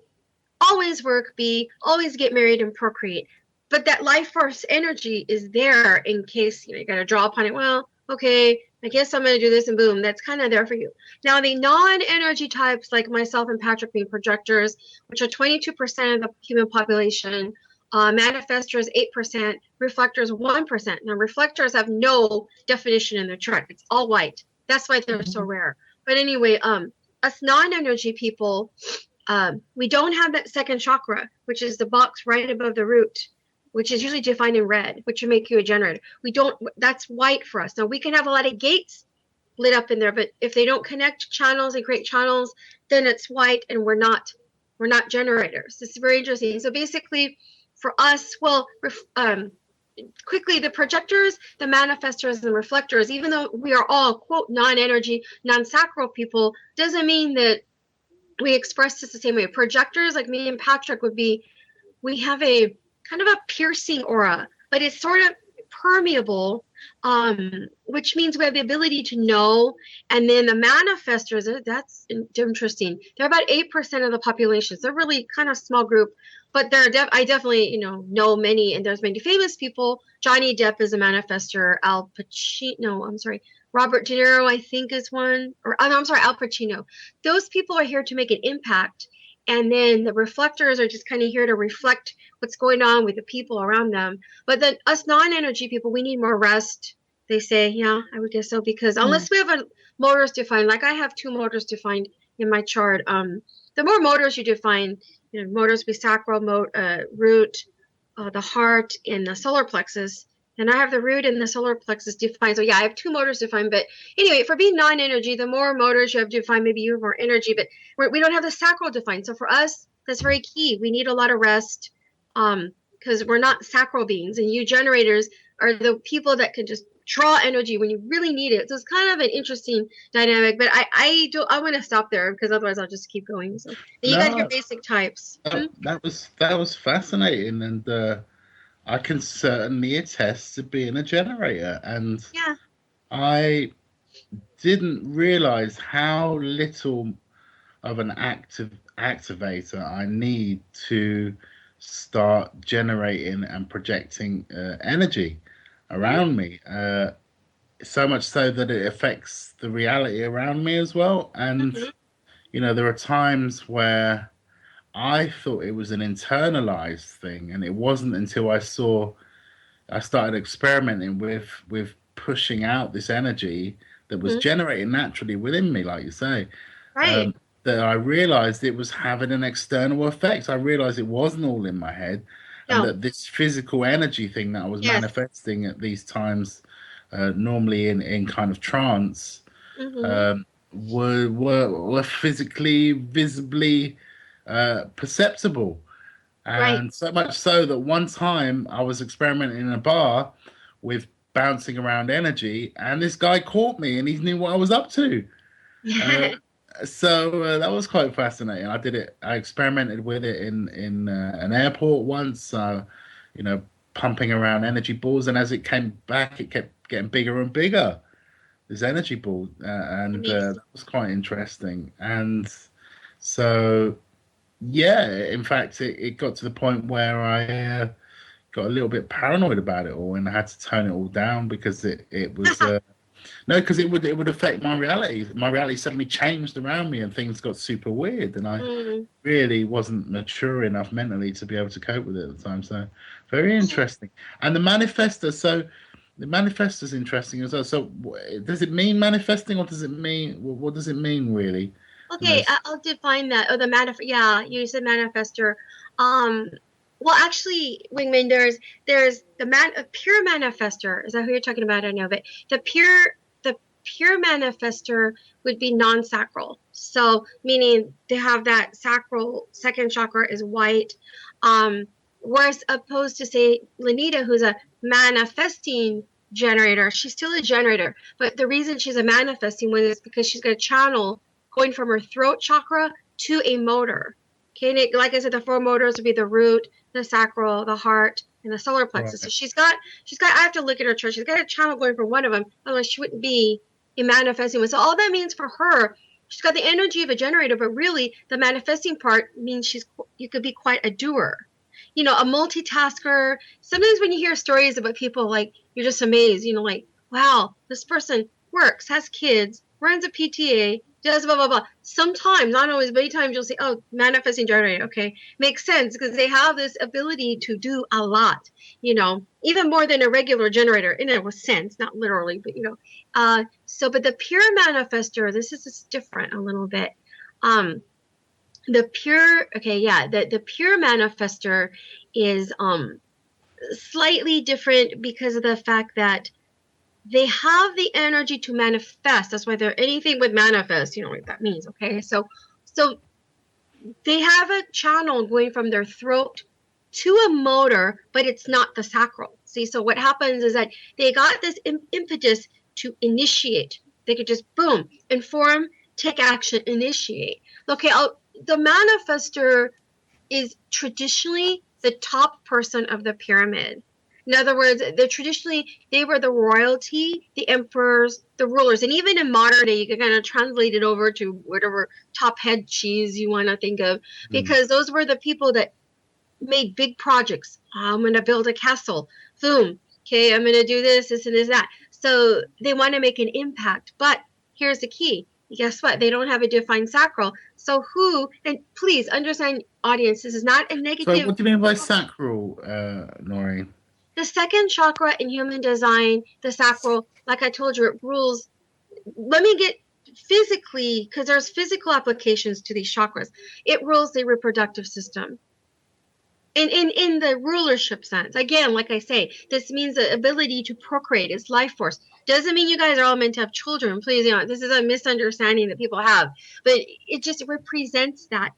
D: always work, B, always get married and procreate. But that life force energy is there in case you got to draw upon it. Well, okay, I guess I'm going to do this, and boom, that's kind of there for you. Now, the non-energy types, like myself and Patrick being projectors, which are 22% of the human population, manifestors 8%, reflectors 1%. Now, reflectors have no definition in their chart; it's all white. That's why they're so
A: Mhm.
D: rare. But anyway, us non-energy people, we don't have that second chakra, which is the box right above the root, which is usually defined in red, which would make you a generator. We don't. That's white for us. Now we can have a lot of gates lit up in there, but if they don't connect channels and create channels, then it's white, and we're not generators. This is very interesting. So basically, for us, well, quickly, the projectors, the manifestors, and the reflectors, even though we are all quote non-energy, non-sacral people, doesn't mean that we express this the same way. Projectors, like me and Patrick, we have a kind of a piercing aura, but it's sort of permeable, which means we have the ability to know. And then the manifestors, that's interesting. They're about 8% of the population. So they're really kind of small group, but I definitely, know many, and there's many famous people. Johnny Depp is a manifester. Al Pacino, I'm sorry, Robert De Niro, I think, is one. Or no, I'm sorry, Al Pacino. Those people are here to make an impact. And then the reflectors are just kind of here to reflect what's going on with the people around them. But then us non-energy people, we need more rest. They say, yeah, I would guess so, because
A: Mm.
D: unless we have a motors defined, like I have 2 motors defined in my chart. The more motors you define, motors be sacral, root, the heart, and the solar plexus. And I have the root and the solar plexus defined. So yeah, I have 2 motors defined. But anyway, for being non-energy, the more motors you have defined, maybe you have more energy. But we don't have the sacral defined. So for us, that's very key. We need a lot of rest, because we're not sacral beings, and you generators are the people that can just draw energy when you really need it. So it's kind of an interesting dynamic. But I want to stop there because otherwise I'll just keep going. So you got your
B: No,
D: basic types.
B: that was fascinating, and I can certainly attest to being a generator, and
D: Yeah.
B: I didn't realize how little of an activator I need to start generating and projecting energy
D: Mm-hmm.
B: around me. So much so that it affects the reality around me as well. And
D: Mm-hmm.
B: there are times where I thought it was an internalized thing, and it wasn't until I started experimenting with pushing out this energy that was
D: Mm-hmm.
B: generating naturally within me, like you say,
D: Right.
B: um, that I realized it was having an external effect. I realized it wasn't all in my head, and
D: No.
B: that this physical energy thing that I was
D: Yes.
B: manifesting at these times, normally in kind of trance,
D: Mm-hmm.
B: were physically, visibly perceptible.
D: Right.
B: And so much so that one time I was experimenting in a bar with bouncing around energy, and this guy caught me and he knew what I was up to. Uh, so that was quite fascinating. I did it. I experimented with it in an airport once. You know, pumping around energy balls, and as it came back, it kept getting bigger and bigger. This energy ball, and
D: Amazing.
B: that was quite interesting. And so, yeah, in fact, it got to the point where I got a little bit paranoid about it all, and I had to tone it all down because it was. No, because it would affect my reality. My reality suddenly changed around me, and things got super weird. And I
D: Mm.
B: really wasn't mature enough mentally to be able to cope with it at the time. So, very interesting. And the manifester. So, the manifester's interesting as well. So, does it mean manifesting, or does it mean what does it mean really? You know,
D: Okay, I'll define that. Oh, the yeah, you said manifester. Um, well, actually, Wingman, there's the a pure manifester. Is that who you're talking about? I know, but the pure manifester would be non-sacral. So, meaning they have that sacral second chakra is white. Whereas opposed to say Lanita, who's a manifesting generator, she's still a generator, but the reason she's a manifesting one is because she's going to channel going from her throat chakra to a motor. Okay, and like I said, the four motors would be the root, the sacral, the heart, and the solar plexus.
B: right.
D: So she's got. I have to look at her chart. She's got a channel going from one of them, otherwise she wouldn't be a manifesting one. So all that means for her, she's got the energy of a generator, but really the manifesting part means you could be quite a doer. You know, a multitasker. Sometimes when you hear stories about people, like you're just amazed. You know, like wow, this person works, has kids, runs a PTA, does blah blah blah. Sometimes, not always, many times you'll say, "Oh, manifesting generator." Okay, makes sense because they have this ability to do a lot. You know, even more than a regular generator in a sense, not literally, but you know. But the pure manifester, this is different a little bit. The pure, okay, yeah, the pure manifester is slightly different because of the fact that they have the energy to manifest. That's why they're anything with manifest, you know what that means, okay? So they have a channel going from their throat to a motor, but it's not the sacral. See, so what happens is that they got this impetus to initiate. They could just boom, inform, take action, initiate. Okay, the manifester is traditionally the top person of the pyramid. In other words, they were the royalty, the emperors, the rulers, and even in modern day, you can kind of translate it over to whatever top head cheese you want to think of, because those were the people that made big projects. I'm going to build a castle. Boom. Okay, I'm going to do this, and this, that. So they want to make an impact. But here's the key. Guess what? They don't have a defined sacral. So and please understand, audience, this is not a
B: So,
D: negative.
B: what do you mean by sacral, Noreen?
D: The second chakra in human design, the sacral, like I told you, it rules. Let me get physically, because there's physical applications to these chakras. It rules the reproductive system. In the rulership sense, again, like I say, this means the ability to procreate is life force. Doesn't mean you guys are all meant to have children. Please, you know, this is a misunderstanding that people have, but it just represents that.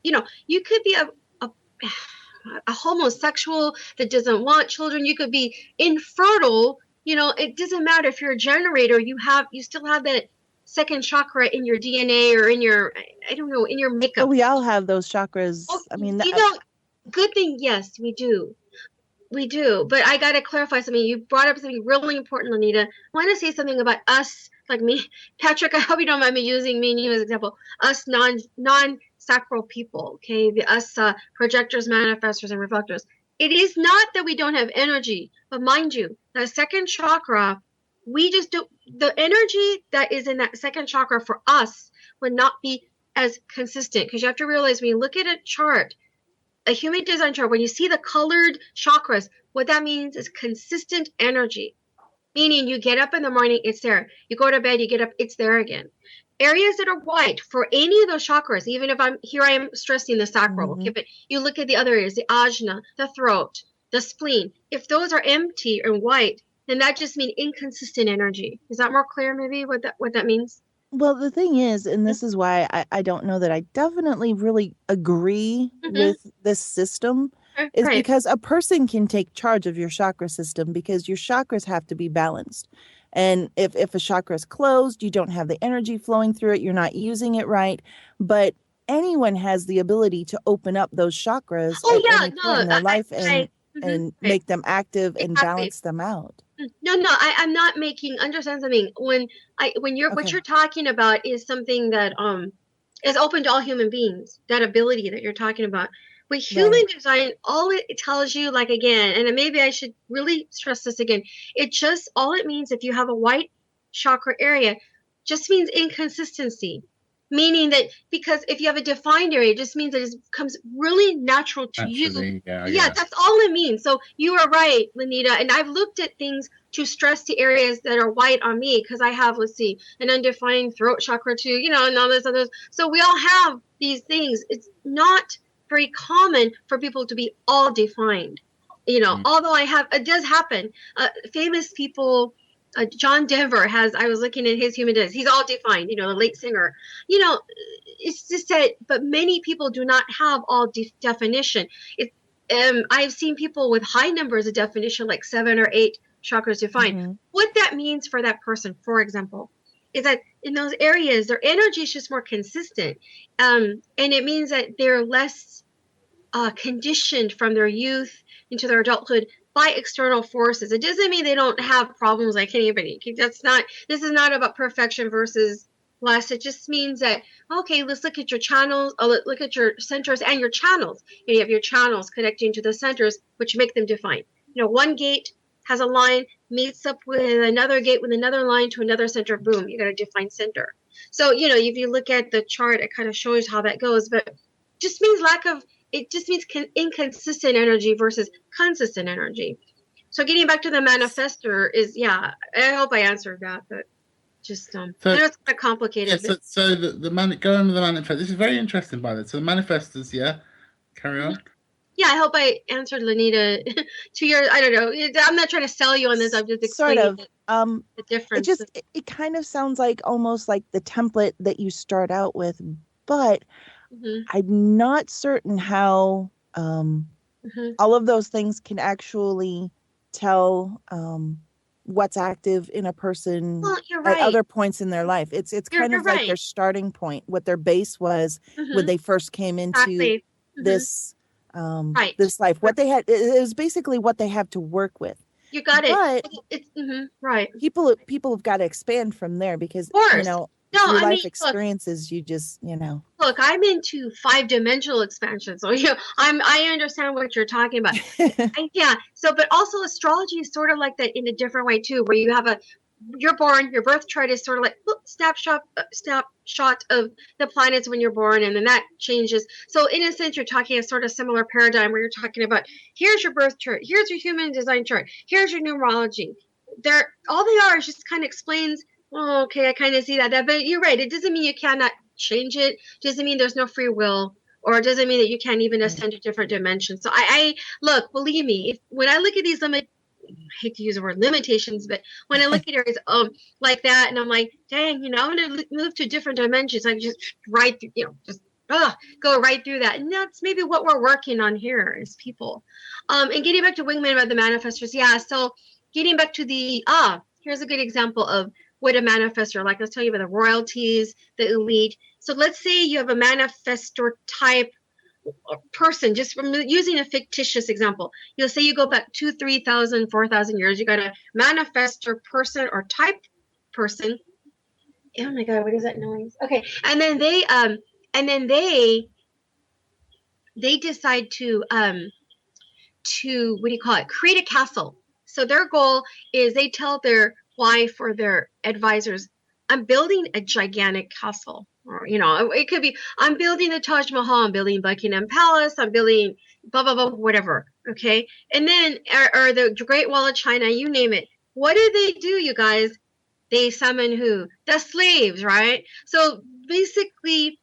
D: You know, you could be a homosexual that doesn't want children. You could be infertile. You know, it doesn't matter if you're a generator. You still have that second chakra in your DNA or in your, I don't know, in your makeup.
A: But we all have those chakras.
D: Oh,
A: I mean,
D: you know, good thing, yes, we do. We do. But I got to clarify something. You brought up something really important, Lanita. I want to say something about us, like me. Patrick, I hope you don't mind me using me and you as an example. Us non-sacral people, okay? Us projectors, manifestors, and reflectors. It is not that we don't have energy, but mind you, the second chakra, we just do the energy that is in that second chakra for us would not be as consistent, because you have to realize when you look at a chart, a human design chart, when you see the colored chakras, what that means is consistent energy. Meaning you get up in the morning, it's there. You go to bed, you get up, it's there again. Areas that are white for any of those chakras, even if I am stressing the sacral, okay, but you look at the other areas, the ajna, the throat, the spleen. If those are empty and white, then that just means inconsistent energy. Is that more clear maybe what that means?
A: Well, the thing is, and this is why I don't know that I definitely really agree
D: Mm-hmm.
A: with this system, is
D: Right.
A: because a person can take charge of your chakra system because your chakras have to be balanced. And if a chakra is closed, you don't have the energy flowing through it, you're not using it right. But anyone has the ability to open up those chakras
D: Oh
A: at
D: yeah,
A: any
D: no,
A: point in their life
D: mhm,
A: and
D: right,
A: make them active and
D: exactly.
A: balance them out.
D: No, I'm not making understand something. When you're what
A: Okay.
D: you're talking about is something that is open to all human beings. That ability that you're talking about. With
A: Right.
D: human design, all it tells you, like again, and maybe I should really stress this again. It just all it means if you have a white chakra area, just means inconsistency. Meaning that because if you have a defined area, it just means that it comes really natural to you.
B: Naturally, yeah, I
D: Yeah,
B: guess.
D: that's all it means. So you are right, Lanita. And I've looked at things to stress the areas that are white on me because I have, let's see, an undefined throat chakra too, and all this other. So we all have these things. It's not very common for people to be all defined.
B: Mm.
D: Although it does happen. Famous people, John Denver I was looking at his human design. He's all defined, the late singer. You know, it's just that, but many people do not have all definition. It, I've seen people with high numbers of definition, like 7 or 8 chakras defined.
A: Hmm.
D: What that means for that person, for example, is that in those areas, their energy is just more consistent. And it means that they're less conditioned from their youth into their adulthood by external forces. It doesn't mean they don't have problems like anybody. This is not about perfection versus less. It just means that, okay, let's look at your channels, look at your centers and your channels. You have your channels connecting to the centers, which make them defined. One gate has a line, meets up with another gate with another line to another center, boom, you got a defined center. So, if you look at the chart, it kind of shows how that goes, but just means it just means inconsistent energy versus consistent energy. So getting back to the manifestor is, yeah, I hope I answered that, but just I
B: So
D: know it's kind of
B: yeah,
D: complicated.
B: so the man going with the manifest. This is very interesting, by the way. So the manifestors, yeah, carry on.
D: Yeah, I hope I answered Lanita to your. I don't know. I'm not trying to sell you on this. I'm just
A: Sort
D: explaining
A: of.
D: the
A: It
D: difference.
A: just it kind of sounds like almost like the template that you start out with, but
D: Mm-hmm,
A: I'm not certain how
D: mm-hmm.
A: all of those things can actually tell what's active in a person
D: Well, you're
A: at
D: right.
A: other points in their life. It's kind
D: You're
A: of like
D: right.
A: their starting point, what their base was when
D: Mm-hmm,
A: they first came into
D: exactly. Mm-hmm,
A: this
D: right.
A: this life. What they had, it was basically what they have to work with.
D: You got it.
A: But
D: It's right. Of
A: people have got to expand from there because
D: course. No,
A: through
D: I
A: life
D: mean, look,
A: experiences you just
D: Look, I'm into 5-dimensional expansion, so I understand what you're talking about. Yeah. So, but also astrology is sort of like that in a different way too, where you're born, your birth chart is sort of like snapshot of the planets when you're born, and then that changes. So, in a sense, you're talking a sort of similar paradigm where you're talking about here's your birth chart, here's your human design chart, here's your numerology. They're all they are is just kind of explains. Oh, okay, I kind of see that. But you're right. It doesn't mean you cannot change it. Doesn't mean there's no free will, or it doesn't mean that you can't even ascend to different dimensions. So I look, believe me, when I look at these I hate to use the word limitations, but when I look at areas like that, and I'm like, dang, I want to move to different dimensions. I just right through, just go right through that, and that's maybe what we're working on here as people. And getting back to Wingman about the manifestors, yeah. So getting back to the here's a good example of what a manifestor like. Let's tell you about the royalties, the elite. So let's say you have a manifestor type person, just from using a fictitious example. You'll say you go back 2, 3,000, 4,000 years, you got a manifestor person or type person. Oh my god, what is that noise? Okay, and then they decide to what do you call it, create a castle. So their goal is they tell their wife or their advisors, I'm building a gigantic castle. Or, it could be, I'm building the Taj Mahal, I'm building Buckingham Palace, I'm building blah, blah, blah, whatever. Okay. And then, or the Great Wall of China, you name it. What do, you guys? They summon who? The slaves, right? So basically,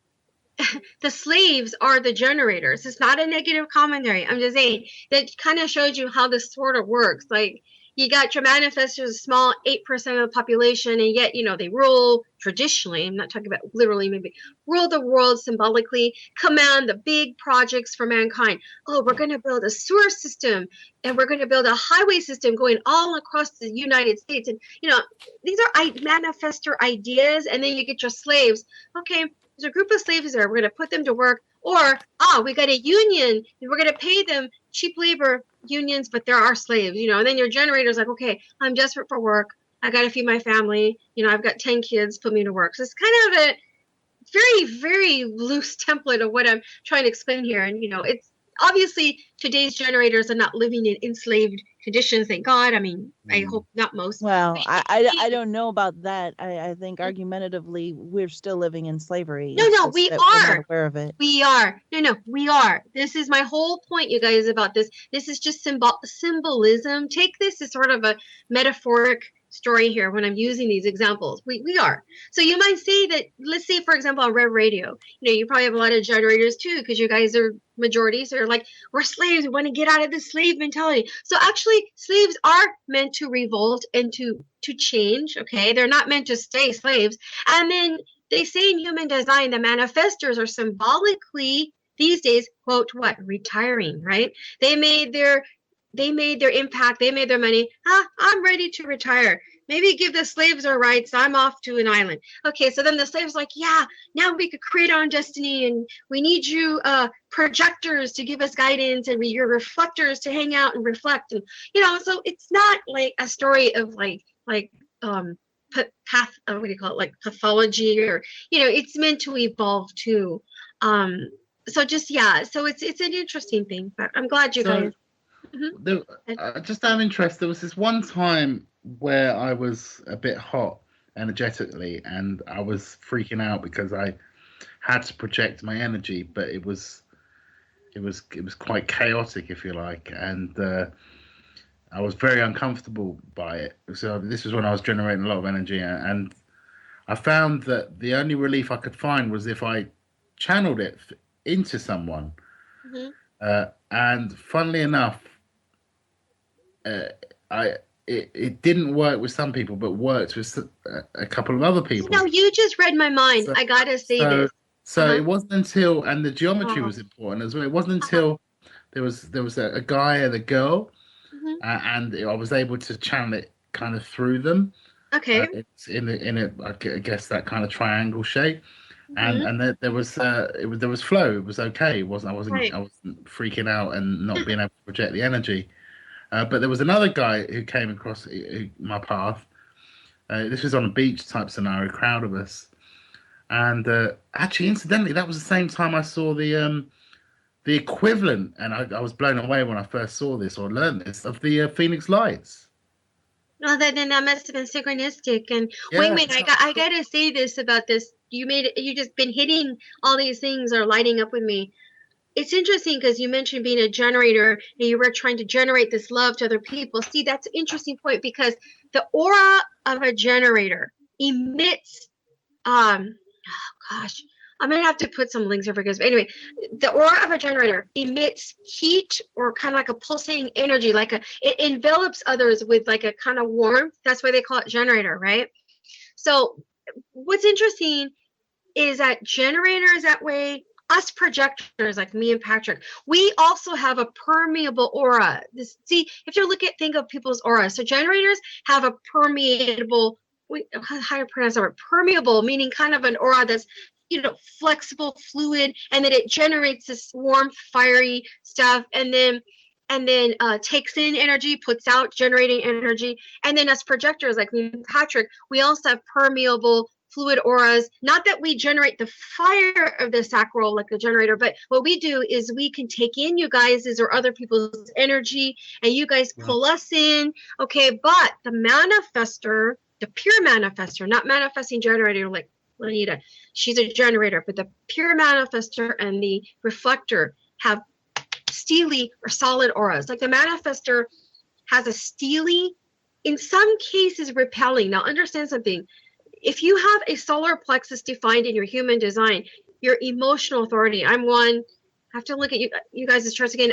D: the slaves are the generators. It's not a negative commentary. I'm just saying that kind of shows you how this sort of works. Like, you got your manifestors, a small 8% of the population, and yet, they rule traditionally. I'm not talking about literally, maybe rule the world symbolically, command the big projects for mankind. Oh, we're going to build a sewer system, and we're going to build a highway system going all across the United States. And, these are manifestor ideas. And then you get your slaves. Okay, there's a group of slaves there. We're going to put them to work. Or, we got a union, and we're going to pay them cheap labor unions, but there are slaves, and then your generator's like, okay, I'm desperate for work. I got to feed my family. I've got 10 kids, put me to work. So it's kind of a very, very loose template of what I'm trying to explain here. And, it's obviously today's generators are not living in enslaved conditions. Thank God. I mean, I hope not most.
A: Well, I don't know about that. I think argumentatively, we're still living in slavery.
D: No, we
A: We're
D: are.
A: not aware of it.
D: We are. No, we are. This is my whole point, you guys, about this. This is just symbolism. Take this as sort of a metaphoric story here when I'm using these examples. We are. So you might say that, let's say, for example, on Rev Radio, you probably have a lot of generators too, because you guys are majorities. So you're like, we're slaves. We want to get out of this slave mentality. So actually, slaves are meant to revolt and to change. Okay, they're not meant to stay slaves. And then they say in human design, the manifestors are symbolically these days, quote, what? Retiring, right? They made their impact. They made their money. I'm ready to retire. Maybe give the slaves our rights. I'm off to an island. Okay, so then the slaves like, yeah, now we could create our own destiny, and we need you projectors to give us guidance, and your reflectors to hang out and reflect. And so it's not like a story of what do you call it, like pathology, or it's meant to evolve too. So just so it's an interesting thing, but I'm glad you guys.
B: Just out of interest, there was this one time where I was a bit hot energetically, and I was freaking out because I had to project my energy, but it was quite chaotic, if you like, and I was very uncomfortable by it. So this was when I was generating a lot of energy, and I found that the only relief I could find was if I channeled it into someone. And funnily enough, it didn't work with some people, but worked with a couple of other people.
D: No, you just read my mind. I gotta say this.
B: So it wasn't until, and the geometry was important as well. It wasn't until there was a guy and a girl, and I was able to channel it kind of through them.
D: Okay.
B: It's in I guess that kind of triangle shape. And there was flow. It was okay. I wasn't freaking out and not being able to project the energy. But there was another guy who came across my path. This was on a beach type scenario, crowd of us. And actually, incidentally, that was the same time I saw the equivalent, and I was blown away when I first saw this or learned this, of the Phoenix Lights.
D: Well, then that must have been synchronistic. And Wingman, I gotta say this about this. You just been hitting all these things are lighting up with me. It's interesting because you mentioned being a generator and you were trying to generate this love to other people. See, that's an interesting point because the aura of a generator emits, I'm going to have to put some links here for this. But anyway, the aura of a generator emits heat or kind of like a pulsating energy, it envelops others with like a kind of warmth. That's why they call it generator, right? So what's interesting is that generators that way, us projectors like me and Patrick, we also have a permeable aura. If you think of people's aura, so generators have a permeable, how to pronounce that word? Permeable, meaning kind of an aura that's flexible, fluid, and then it generates this warmth, fiery stuff, and then takes in energy, puts out generating energy. And then as projectors like me and Patrick, we also have permeable fluid auras. Not that we generate the fire of the sacral like the generator, but what we do is we can take in you guys' or other people's energy, and you guys pull us in. Okay, but the manifester, the pure manifester, not manifesting generator like Juanita, she's a generator, but the pure manifester and the reflector have steely or solid auras. Like the manifester has a steely, in some cases repelling. Now understand something. If you have a solar plexus defined in your human design, your emotional authority, I'm one, I have to look at you guys' charts again.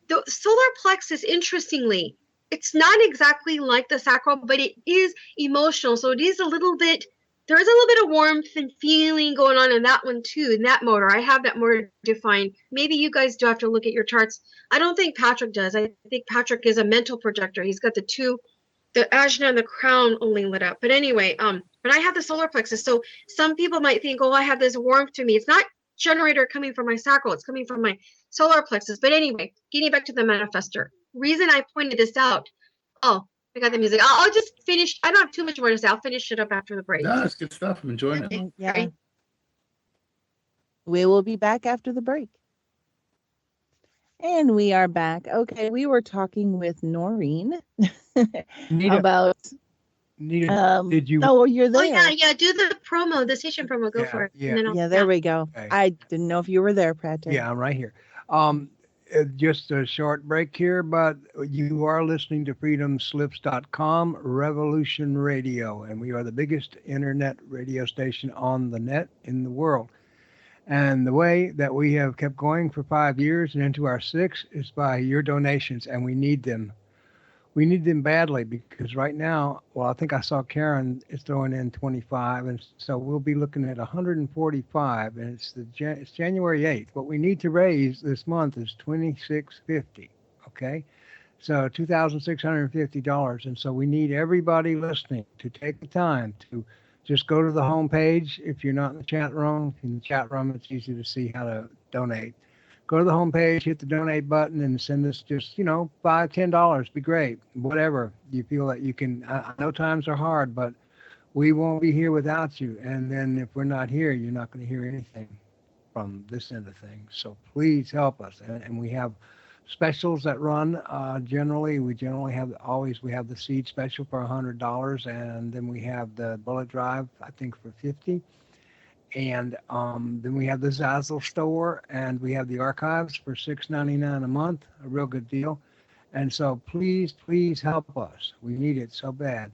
D: The solar plexus, interestingly, it's not exactly like the sacral, but it is emotional. So it is a little bit, there's a little bit of warmth and feeling going on in that one too, in that motor. I have that motor defined. Maybe you guys do have to look at your charts. I don't think Patrick does. I think Patrick is a mental projector. He's got the ajna and the crown only lit up. But anyway, but I have the solar plexus. So some people might think, oh, I have this warmth to me. It's not generator coming from my sacral. It's coming from my solar plexus. But anyway, getting back to the manifester. Reason I pointed this out. Oh, I got the music. I'll just finish. I don't have too much more to say. I'll finish it up after the break.
B: No, it's good stuff. I'm enjoying it.
D: Okay.
A: Yeah. We will be back after the break. And we are back. Okay, we were talking with Noreen
C: Nita,
A: about.
C: Nita, did you?
A: Oh, you're there.
D: Oh yeah. Do the promo, the station promo. Go for it.
C: Yeah.
D: And then
A: Yeah, there we go.
C: Okay.
A: I didn't know if you were there, Patrick.
C: Yeah, I'm right here. Just a short break here, but you are listening to freedomslips.com Revolution Radio, and we are the biggest internet radio station on the net in the world. And the way that we have kept going for 5 years and into our 6th is by your donations, and we need them. We need them badly because right now, well, I think I saw Karen is throwing in 25, and so we'll be looking at 145, and it's January 8th. What we need to raise this month is $26.50. Okay, so $2,650, and so we need everybody listening to take the time to just go to the home page. If you're not in the chat room, it's easy to see how to donate. Go to the homepage, hit the donate button, and send us just, $5, $10. Be great. Whatever you feel that you can. I know times are hard, but we won't be here without you. And then if we're not here, you're not going to hear anything from this end of things. So please help us. And we have specials that run. We have the seed special for $100, and then we have the bullet drive, I think, for $50. And then we have the Zazzle store, and we have the archives for $6.99 a month, a real good deal. And so please help us. We need it so bad.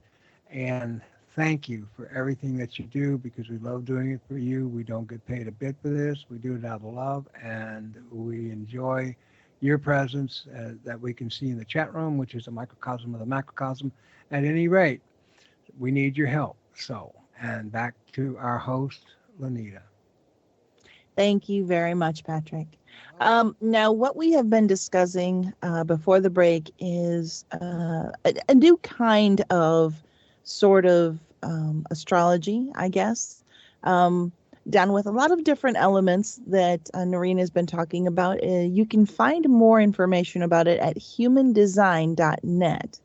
C: And thank you for everything that you do, because we love doing it for you. We don't get paid a bit for this. We do it out of love, and we enjoy your presence that we can see in the chat room, which is a microcosm of the macrocosm. At any rate, we need your help. So, and back to our host, Lanita.
A: Thank you very much, Patrick. Now, what we have been discussing before the break is a new kind of sort of astrology, I guess, done with a lot of different elements that Noreen has been talking about. You can find more information about it at humandesign.net.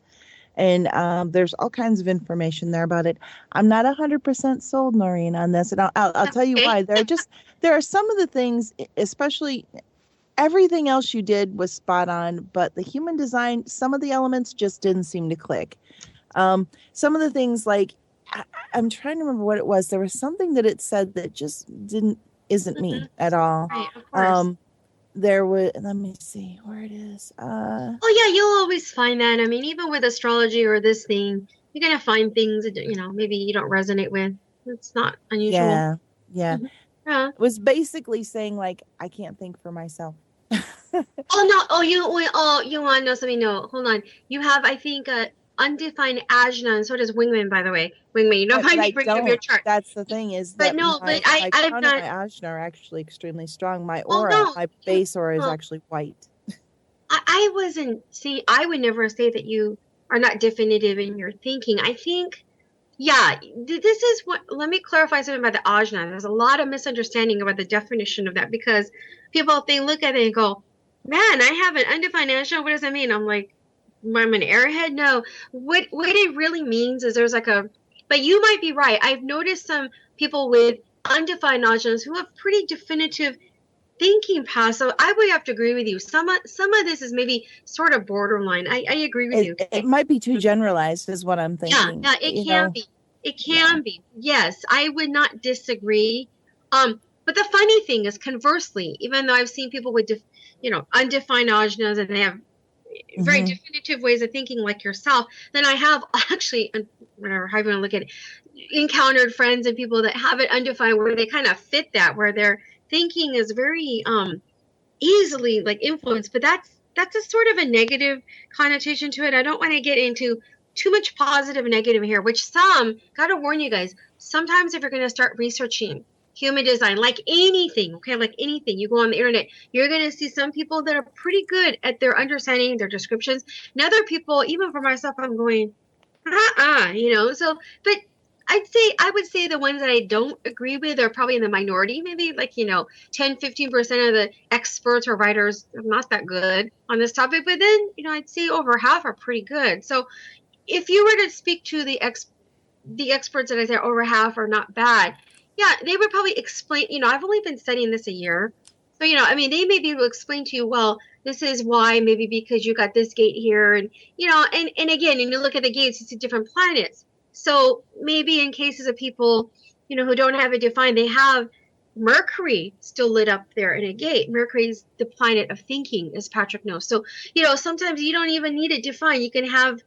A: And there's all kinds of information there about it. I'm not 100% sold, Noreen, on this, and I'll tell you why. There are some of the things, especially everything else you did was spot on, but the human design, some of the elements just didn't seem to click. Some of the things, like I'm trying to remember what it was. There was something that it said that just isn't me at all.
D: Right, of course.
A: There was, let me see where it is.
D: Oh yeah, you'll always find that. I mean, even with astrology or this thing, you're gonna find things that maybe you don't resonate with. It's not unusual.
A: Yeah.
D: Mhm. Yeah.
A: It was basically saying, like, I can't think for myself.
D: Oh no! Oh, you want to know something? No, hold on. You have, I think, undefined ajna, and so does Wingman. By the way, Wingman, you don't mind me bringing up your chart.
A: That's the thing is
D: But
A: that
D: no,
A: my
D: I'm
A: crown
D: not.
A: and my ajna are actually extremely strong. My
D: Oh,
A: aura,
D: no.
A: my base aura is actually white.
D: I wasn't. See, I would never say that you are not definitive in your thinking. I think, yeah, this is what. Let me clarify something about the ajna. There's a lot of misunderstanding about the definition of that, because people, if they look at it and go, "Man, I have an undefined ajna. What does that mean?" I'm like, I'm an airhead. No, what it really means is there's like a. But you might be right. I've noticed some people with undefined ajnas who have pretty definitive thinking paths. So I would have to agree with you. Some of this is maybe sort of borderline. I agree with you.
A: It might be too generalized, is what I'm thinking.
D: Yeah, it can be. It can be. Yes, I would not disagree. But the funny thing is, conversely, even though I've seen people with, undefined ajnas and they have very definitive ways of thinking like yourself, then I have actually, whatever, how you want to look at it, encountered friends and people that have it undefined where they kind of fit that, where their thinking is very easily like influenced. But that's that's a sort of a negative connotation to it. I don't want to get into too much positive and negative here, which gotta warn you guys, sometimes if you're going to start researching human design, like anything, okay, like anything, you go on the internet, you're going to see some people that are pretty good at their understanding, their descriptions, and other people, even for myself, I'm going, so, but I would say the ones that I don't agree with are probably in the minority, maybe like, 10, 15% of the experts or writers are not that good on this topic. But then, I'd say over half are pretty good. So if you were to speak to the experts that I say over half are not bad, yeah, they would probably explain, I've only been studying this a year. So, they may be able to explain to you, well, this is why, maybe because you got this gate here. And, and again, when you look at the gates, you see different planets. So maybe in cases of people, who don't have it defined, they have Mercury still lit up there in a gate. Mercury's the planet of thinking, as Patrick knows. So, sometimes you don't even need it defined. You can have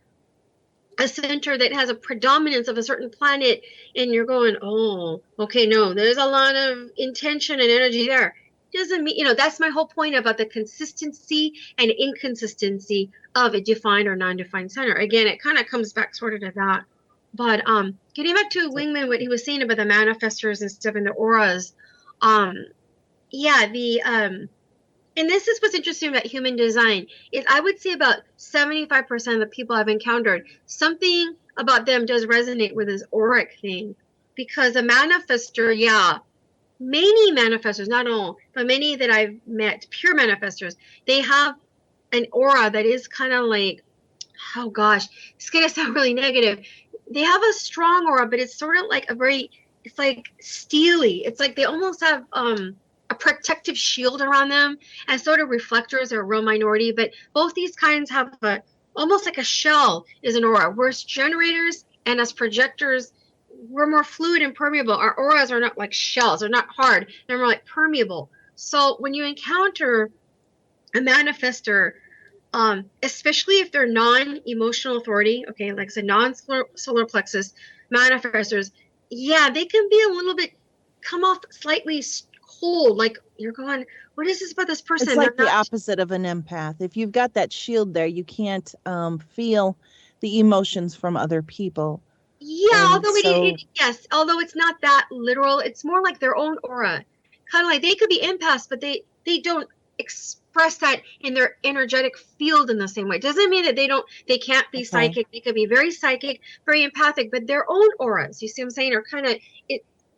D: a center that has a predominance of a certain planet, and you're going, oh, okay, no, there's a lot of intention and energy there. Doesn't mean, that's my whole point about the consistency and inconsistency of a defined or non-defined center. Again, it kind of comes back sort of to that. But getting back to Wingman, what he was saying about the manifestors and stuff and the auras, and this is what's interesting about human design, is I would say about 75% of the people I've encountered, something about them does resonate with this auric thing. Because a manifestor, many manifestors, not all, but many that I've met, pure manifestors, they have an aura that is kind of like, oh gosh, it's going to sound really negative. They have a strong aura, but it's sort of like it's like steely. It's like they almost have a protective shield around them, and sort of reflectors are a real minority. But both these kinds have almost like a shell is an aura. Whereas generators and as projectors, we're more fluid and permeable. Our auras are not like shells. They're not hard. They're more like permeable. So when you encounter a manifestor, especially if they're non-emotional authority, okay, like the non-solar plexus manifestors, they can be a little bit, come off slightly cold, like you're going, what is this about this person?
A: It's like the opposite of an empath. If you've got that shield there, you can't feel the emotions from other people.
D: Yeah, although although it's not that literal, it's more like their own aura. Kind of like they could be empaths, but they don't express that in their energetic field in the same way. It doesn't mean that they can't be psychic. They could be very psychic, very empathic, but their own auras, you see what I'm saying, are kind of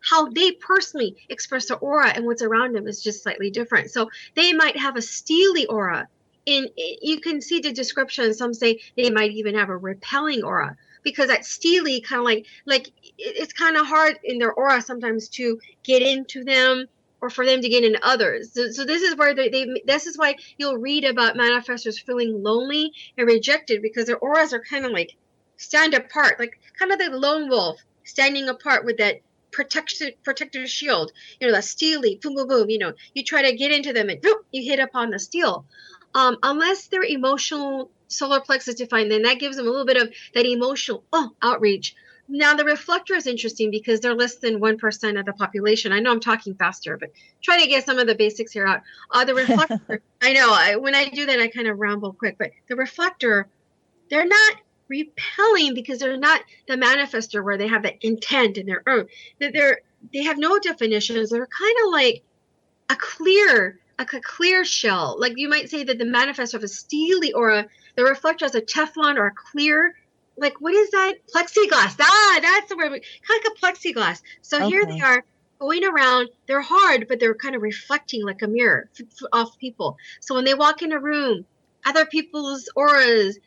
D: how they personally express their aura and what's around them is just slightly different. So they might have a steely aura. You can see the description. Some say they might even have a repelling aura, because that steely kind of like it's kind of hard in their aura sometimes to get into them, or for them to get into others. So this is where this is why you'll read about manifestors feeling lonely and rejected, because their auras are kind of like stand apart, like kind of the lone wolf standing apart with that protective shield, that steely boom boom boom. You try to get into them and boom, you hit upon the steel. Unless their emotional solar plexus defined, then that gives them a little bit of that emotional outreach. Now the reflector is interesting because they're less than 1% of the population. I know I'm talking faster, but try to get some of the basics here out. The reflector, I know when I do that I kind of ramble quick, but the reflector, they're not repelling because they're not the manifestor where they have that intent in their own. They have no definitions. They're kind of like a clear shell. Like you might say that the manifestor of a steely aura, the reflector has a Teflon or a clear, like what is that? Plexiglass. That's the word. Kind of like a plexiglass. So here they are going around. They're hard, but they're kind of reflecting like a mirror off people. So when they walk in a room, other people's auras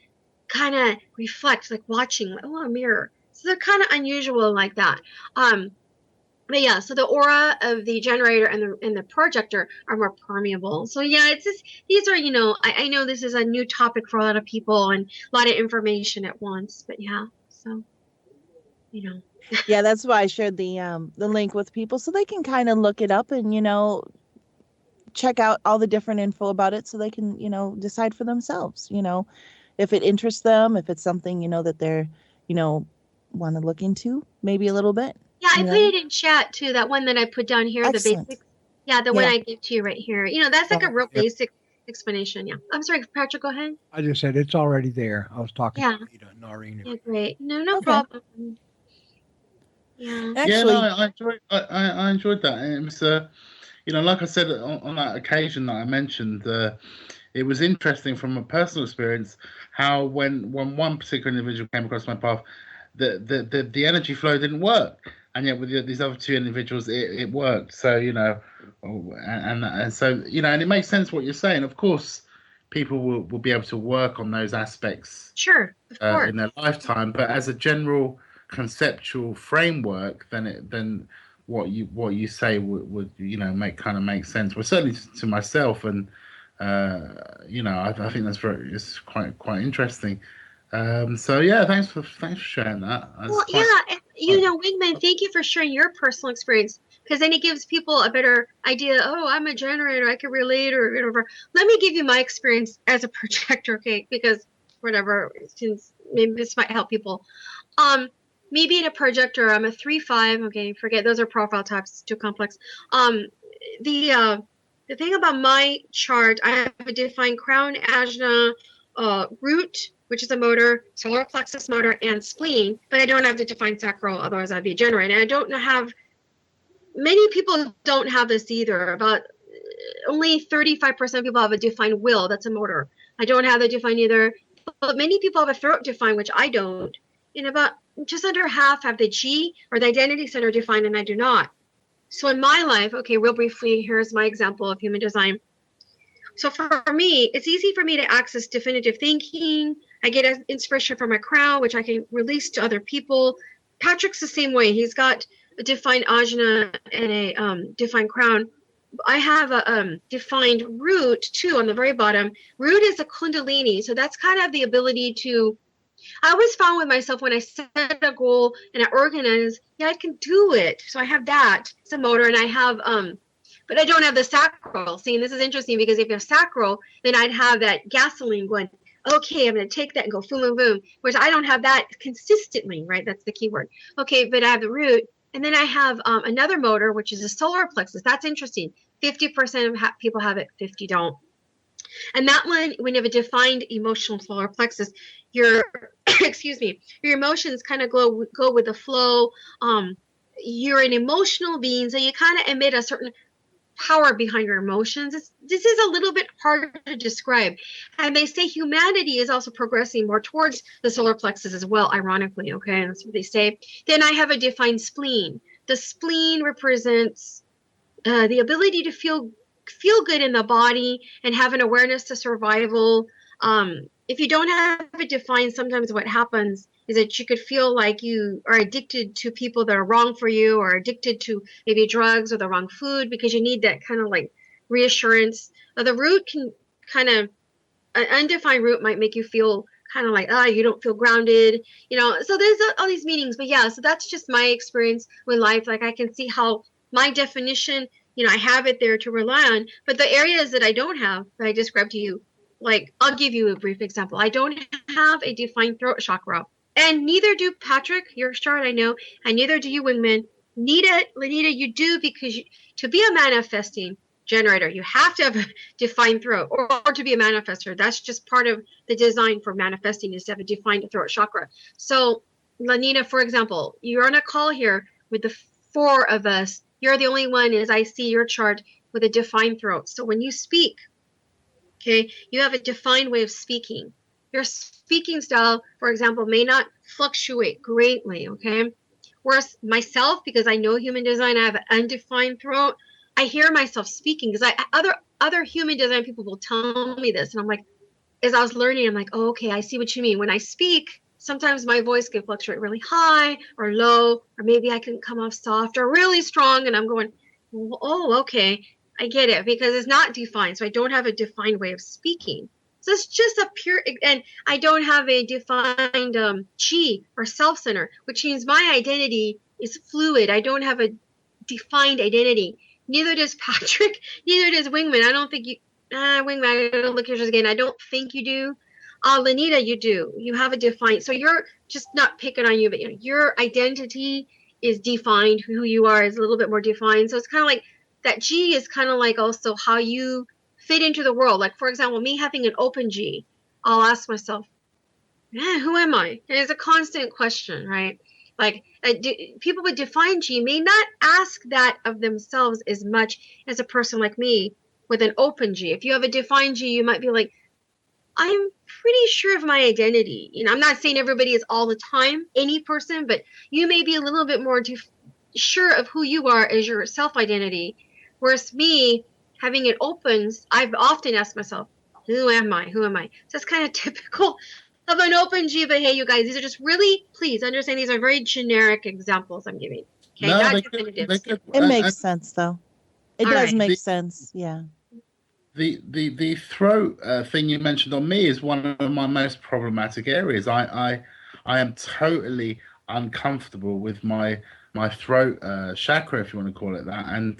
D: kind of reflect, like watching, like, a mirror. So they're kind of unusual like that. But yeah, so the aura of the generator and the projector are more permeable. So yeah, it's just, these are, I know this is a new topic for a lot of people and a lot of information at once, but yeah, so,
A: Yeah, that's why I shared the link with people so they can kind of look it up and, check out all the different info about it so they can, decide for themselves, if it interests them, if it's something, that they're, want to look into maybe a little bit.
D: Yeah, I put it in chat too, that one that I put down here,
A: Excellent.
D: the basics. Yeah, the one I gave to you right here. That's like a real basic. explanation. Yeah. I'm sorry, Patrick, go ahead.
C: I just said it's already there. I was talking
D: Yeah.
C: to Rita, Noreen.
D: Yeah, great. No
A: Okay.
D: problem. Yeah.
B: Yeah, no,
A: Actually,
B: I enjoyed that. And it was, like I said on that occasion that I mentioned, it was interesting from a personal experience how when one particular individual came across my path, the energy flow didn't work, and yet with these other two individuals, it worked. So and so and it makes sense what you're saying. Of course, people will be able to work on those aspects
D: Sure. Of course.
B: in their lifetime, but as a general conceptual framework, then what you say would make sense. Well, certainly to myself, and I think it's quite interesting. So yeah, thanks for sharing that. That's
D: Well,
B: quite,
D: yeah, and,
B: quite
D: Wingman, thank you for sharing your personal experience because then it gives people a better idea. Oh, I'm a generator. I can relate or whatever. Let me give you my experience as a projector, okay? Because whatever, since maybe this might help people. Me being a projector, I'm a 3-5. Okay, forget those are profile types, too complex. The thing about my chart, I have a defined crown, ajna, root, which is a motor, solar plexus motor, and spleen, but I don't have the defined sacral, otherwise I'd be a generator. And I don't have, many people don't have this either. About only 35% of people have a defined will, that's a motor. I don't have the defined either, but many people have a throat defined, which I don't. And about just under half have the G or the identity center defined, and I do not. So in my life, okay, real briefly, here's my example of human design. So for me, it's easy for me to access definitive thinking. I get inspiration from my crown, which I can release to other people. Patrick's the same way. He's got a defined ajna and a defined crown. I have a defined root too on the very bottom. Root is a kundalini, so that's kind of the ability to. I always found with myself when I set a goal and I organize, yeah, I can do it. So I have that. It's a motor, and I have but I don't have the sacral. See, and this is interesting because if you have sacral, then I'd have that gasoline going, okay, I'm going to take that and go boom, boom, boom, which I don't have that consistently, right? That's the key word. Okay, but I have the root. And then I have another motor, which is a solar plexus. That's interesting. 50% of people have it, 50 don't. And that one, when you have a defined emotional solar plexus, your excuse me, your emotions kind of go with the flow. You're an emotional being, so you kind of emit a certain power behind your emotions. This is a little bit hard to describe. And they say humanity is also progressing more towards the solar plexus as well, ironically, okay? That's what they say. Then I have a defined spleen. The spleen represents the ability to feel good in the body and have an awareness to survival. If you don't have it defined, sometimes what happens is that you could feel like you are addicted to people that are wrong for you, or addicted to maybe drugs or the wrong food, because you need that kind of like reassurance. The root can kind of, an undefined root might make you feel kind of like, you don't feel grounded, so there's all these meanings. But yeah, so that's just my experience with life. Like I can see how my definition, I have it there to rely on, but the areas that I don't have, that I described to you, like I'll give you a brief example. I don't have a defined throat chakra, and neither do Patrick, your chart, I know, and neither do you, Wingman. Lanita, you do, because to be a manifesting generator, you have to have a defined throat, or to be a manifester. That's just part of the design for manifesting, is to have a defined throat chakra. So, Lanita, for example, you're on a call here with the four of us. You're the only one, as I see your chart, with a defined throat. So when you speak, okay, you have a defined way of speaking. Your speaking style, for example, may not fluctuate greatly, okay? Whereas myself, because I know human design, I have an undefined throat. I hear myself speaking because other human design people will tell me this, and I'm like, as I was learning, I'm like, oh, okay, I see what you mean. When I speak, sometimes my voice can fluctuate really high or low, or maybe I can come off soft or really strong, and I'm going, oh, okay, I get it, because it's not defined. So I don't have a defined way of speaking. So it's just a pure, and I don't have a defined chi or self-center, which means my identity is fluid. I don't have a defined identity. Neither does Patrick. Neither does Wingman. I don't think you, Wingman, I gotta look yours again. I don't think you do. Lanita, you do. You have a defined, so you're just not picking on you, but your identity is defined. Who you are is a little bit more defined. So it's kind of like that G is kind of like also how you fit into the world. Like, for example, me having an open G, I'll ask myself, who am I? It's a constant question, right? Like, people with defined G may not ask that of themselves as much as a person like me with an open G. If you have a defined G, you might be like, I'm pretty sure of my identity. You know, I'm not saying everybody is all the time any person, but you may be a little bit more sure of who you are as your self-identity. Whereas me, having it opens, I've often asked myself, who am I? Who am I? So it's kind of typical of an open G, but hey, you guys, these are just really, please understand, these are very generic examples I'm giving. Okay,
B: No,
D: not
B: they could.
D: definitives.
B: They could.
A: It makes sense, though. It
D: All
A: does
D: right.
A: make sense. Yeah.
B: The throat thing you mentioned on me is one of my most problematic areas. I am totally uncomfortable with my throat chakra, if you want to call it that, and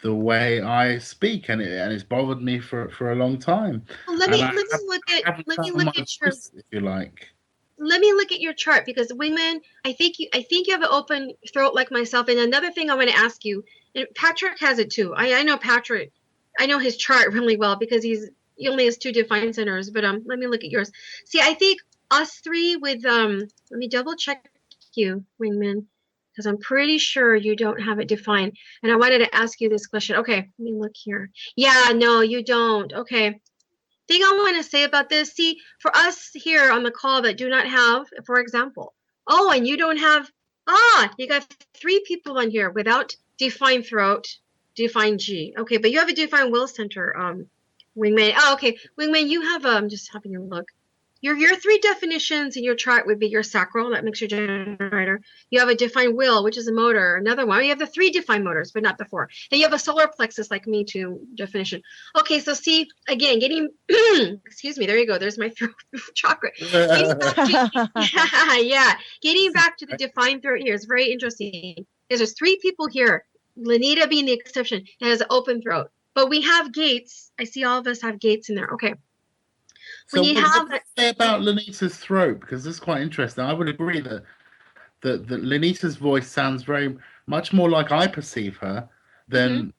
B: the way I speak, and it's bothered me for a long time.
D: Well,
B: And I haven't
D: let me
B: found
D: look
B: my
D: at your
B: voice, if you like.
D: let me look at your chart, because Wingman, I think you have an open throat like myself. And another thing I want to ask you, and Patrick has it too. I know Patrick. I know his chart really well because he only has 2 defined centers. But let me look at yours. See, I think us 3 with let me double check you, Wingman, because I'm pretty sure you don't have it defined. And I wanted to ask you this question. Okay, let me look here. Yeah, no, you don't. Okay. Thing I want to say about this, see, for us here on the call that do not have, for example, oh, and you don't have, you got 3 people on here without defined throat, defined G. Okay, but you have a defined will center, Wingman. Oh, okay, Wingman, you have, just having a look. Your 3 definitions in your chart would be your sacral, that makes your generator. You have a defined will, which is a motor. Another one, you have the 3 defined motors, but not the 4. Then you have a solar plexus, like me too, definition. Okay, so see, again, getting, excuse me, there you go. There's my throat chakra. Getting back to, yeah, getting back to the defined throat here is very interesting. Because there's 3 people here, Lanita being the exception, that has an open throat. But we have gates. I see all of us have gates in there. Okay.
B: So
D: When you
B: what
D: have
B: do you say about Lenita's throat? Because this is quite interesting. I would agree that Lenita's voice sounds very much more like I perceive her than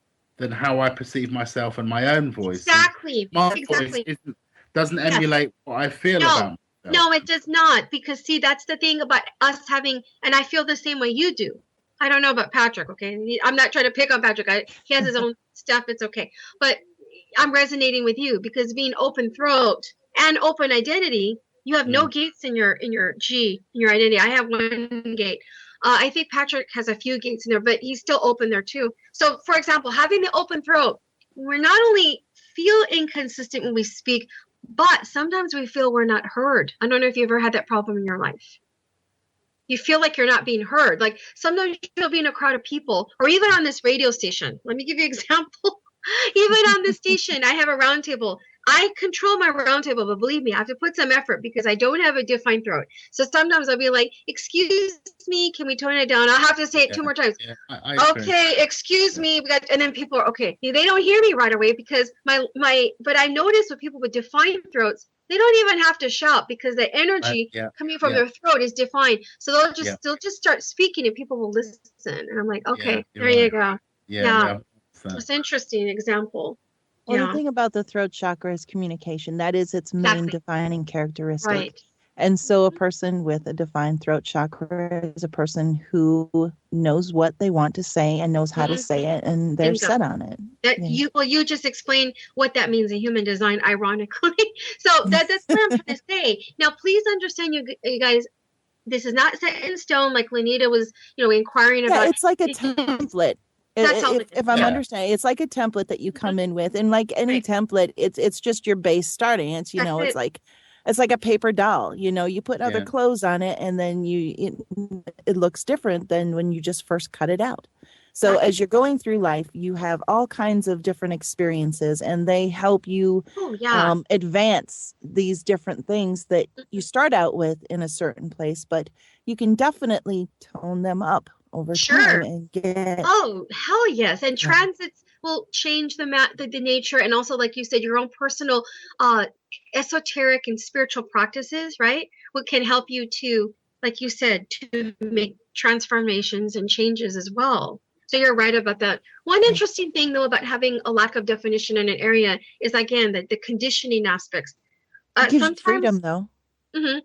B: how I perceive myself and my own voice.
D: exactly,
B: My
D: exactly.
B: voice doesn't
D: Yes.
B: emulate what I feel
D: No,
B: about myself.
D: no, it does not. Because see, that's the thing about us having, and I feel the same way you do. I don't know about Patrick. Okay, I'm not trying to pick on Patrick. He has his own stuff. It's okay, but I'm resonating with you because being open throat and open identity, you have no gates in your G, in your identity. I have 1 gate. I think Patrick has a few gates in there, but he's still open there too. So, for example, having the open throat, we're not only feel inconsistent when we speak, but sometimes we feel we're not heard. I don't know if you ever had that problem in your life. You feel like you're not being heard. Like sometimes you'll be in a crowd of people, or even on this radio station. Let me give you an example. Even on the station, I have a round table. I control my round table, but believe me, I have to put some effort because I don't have a defined throat. So sometimes I'll be like, excuse me, can we tone it down? I'll have to say it 2 more times.
B: Yeah,
D: okay, excuse me. And then people are, okay. They don't hear me right away because but I notice with people with defined throats, they don't even have to shout because the energy coming from their throat is defined. So they'll just start speaking and people will listen. And I'm like, okay, there you go. Yeah. It's an interesting example.
A: Well, the thing about the throat chakra is communication. That is its main defining characteristic.
D: Right.
A: And so a person with a defined throat chakra is a person who knows what they want to say and knows how to say it, and they're set on it.
D: You just explained what that means in human design, ironically. So that's what I'm trying to say. Now, please understand, you guys, this is not set in stone like Lanita was, inquiring about.
A: It's like a template. If I'm understanding, it's like a template that you come in with, and like any template, it's just your base starting. It's it's like a paper doll. You put other clothes on it, and then it looks different than when you just first cut it out. So as you're going through life, you have all kinds of different experiences, and they help you advance these different things that you start out with in a certain place, but you can definitely tone them up over time and get.
D: Oh, hell yes. And transits will change the nature, and also, like you said, your own personal esoteric and spiritual practices, right? What can help you to, like you said, to make transformations and changes as well. So you're right about that. One interesting thing, though, about having a lack of definition in an area is, again, the conditioning aspects.
A: It gives you
D: Sometimes,
A: freedom, though.
D: mhm,
A: It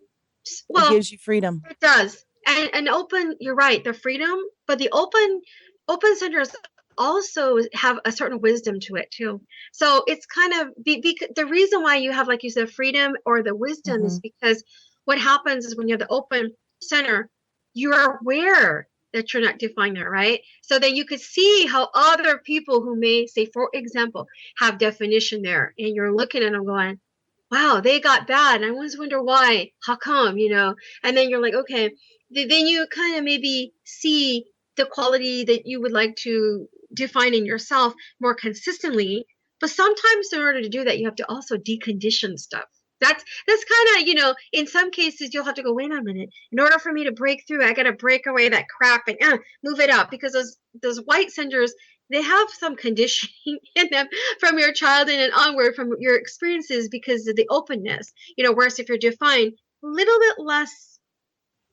D: well,
A: gives you freedom.
D: it does. And open, you're right, the freedom, but the open centers also have a certain wisdom to it too. So it's kind of the reason why you have, like you said, freedom or the wisdom is because what happens is when you have the open center, you are aware that you're not defined there, right? So then you could see how other people who may say, for example, have definition there, and you're looking at them going, wow, they got that. And I always wonder why. How come, And then you're like, okay. Then you kind of maybe see the quality that you would like to define in yourself more consistently. But sometimes in order to do that, you have to also decondition stuff. That's kind of, in some cases you'll have to go, wait a minute. In order for me to break through, I got to break away that crap and move it up, because those white centers, they have some conditioning in them from your childhood and onward, from your experiences, because of the openness. Whereas if you're defined, a little bit less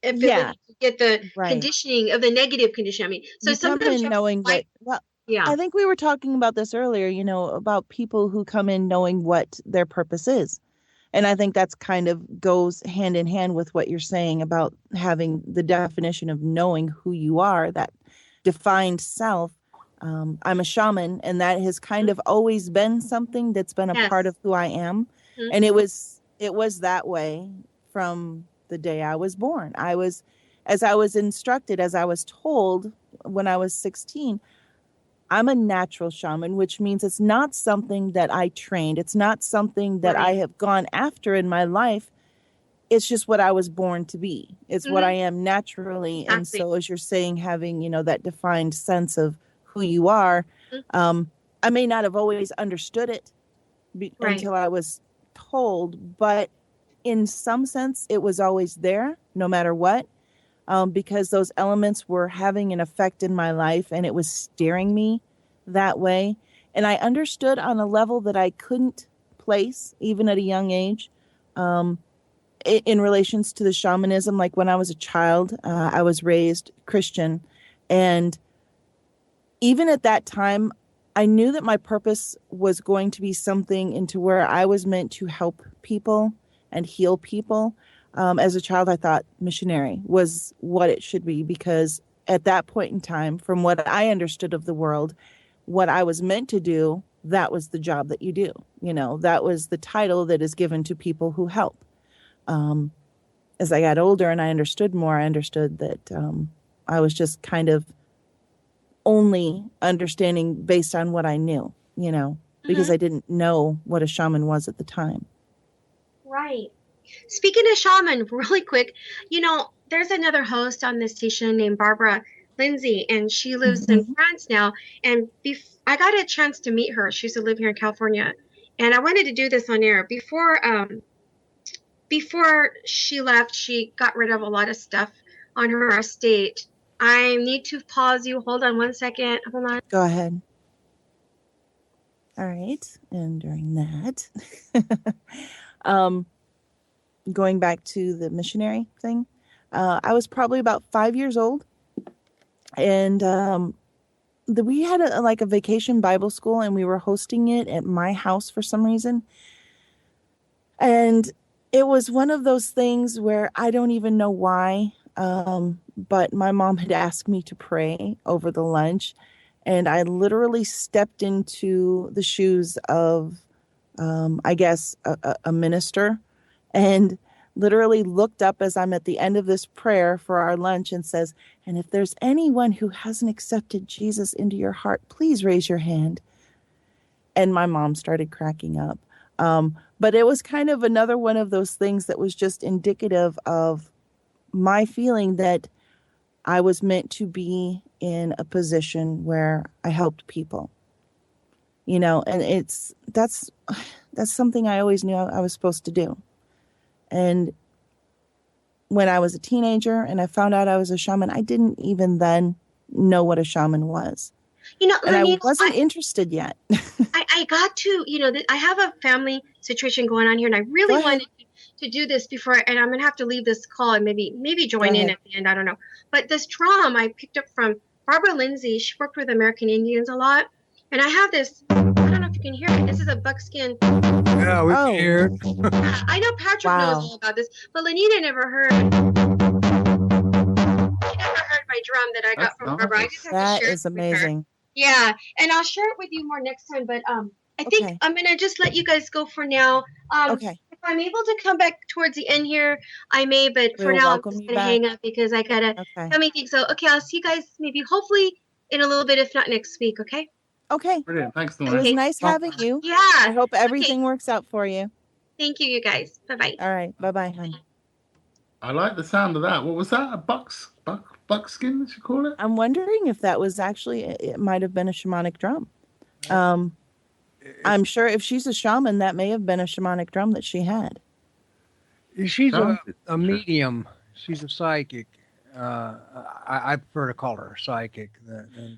D: ability to get the conditioning of the negative condition. I mean, so
A: you come
D: sometimes
A: in knowing what. Well,
D: yeah,
A: I think we were talking about this earlier. About people who come in knowing what their purpose is. And I think that's kind of goes hand in hand with what you're saying about having the definition of knowing who you are, that defined self. I'm a shaman, and that has kind of always been something that's been a part of who I am. And it was that way from the day I was born. As I was instructed, as I was told when I was 16, I'm a natural shaman, which means it's not something that I trained. It's not something that I have gone after in my life. It's just what I was born to be. It's what I am naturally. Exactly. And so, as you're saying, having, that defined sense of who you are, I may not have always understood it until I was told, but in some sense, it was always there, no matter what. Because those elements were having an effect in my life, and it was steering me that way. And I understood on a level that I couldn't place, even at a young age, in relations to the shamanism. Like when I was a child, I was raised Christian. And even at that time, I knew that my purpose was going to be something into where I was meant to help people and heal people. As a child, I thought missionary was what it should be, because at that point in time, from what I understood of the world, what I was meant to do, that was the job that you do. That was the title that is given to people who help. As I got older and I understood more, I understood that I was just kind of only understanding based on what I knew, because I didn't know what a shaman was at the time.
D: Right. Speaking of shaman, really quick, there's another host on this station named Barbara Lindsay, and she lives in France now. And I got a chance to meet her. She used to live here in California, and I wanted to do this on air before she left. She got rid of a lot of stuff on her estate. I need to pause you. Hold on one second. Hold on.
A: Go ahead. All right. And during that, going back to the missionary thing, I was probably about 5 years old, and we had a vacation Bible school, and we were hosting it at my house for some reason. And it was one of those things where I don't even know why, but my mom had asked me to pray over the lunch, and I literally stepped into the shoes of, I guess, a minister, and literally looked up as I'm at the end of this prayer for our lunch and says, and if there's anyone who hasn't accepted Jesus into your heart, please raise your hand. And my mom started cracking up. But it was kind of another one of those things that was just indicative of my feeling that I was meant to be in a position where I helped people, and that's something I always knew I was supposed to do. And when I was a teenager and I found out I was a shaman, I didn't even then know what a shaman was. And I wasn't interested yet.
D: I got to, I have a family situation going on here, and I really wanted to do this before, and I'm going to have to leave this call and maybe join in at the end. I don't know. But this drum I picked up from Barbara Lindsay, she worked with American Indians a lot. And I have this, I don't know if you can hear it. This is a buckskin.
C: Yeah, we
A: Oh.
C: can hear it.
D: I know Patrick
A: Wow.
D: knows all about this, but Lenita never heard. She never heard my drum that I got
B: That's
D: from Barbara. I
B: nice.
D: just have to
A: That
D: share
A: is
D: it with her.
A: amazing.
D: Yeah, and I'll share it with you more next time. But I think
A: Okay.
D: I'm gonna just let you guys go for now.
A: Okay.
D: If I'm able to come back towards the end here, I may. But for
A: We'll
D: now, I'm
A: welcome
D: just
A: you
D: gonna
A: back.
D: hang up because I gotta
A: Okay.
D: tell me things. So okay, I'll see you guys maybe hopefully in a little bit, if not next week. Okay.
A: Okay.
B: Brilliant. Thanks,
A: It was
B: Noreen.
A: nice having you.
D: Yeah.
A: I hope
D: Okay.
A: everything works out for you.
D: Thank you, you guys. Bye bye.
A: All right. Bye-bye, hon.
B: I like the sound of that. What was that? A buckskin, as you call it?
A: I'm wondering if that was actually, it might have been a shamanic drum. I'm sure if she's a shaman, that may have been a shamanic drum that she had.
C: She's
B: Sounds
C: a
B: interesting.
C: medium. She's a psychic. I prefer to call her a psychic.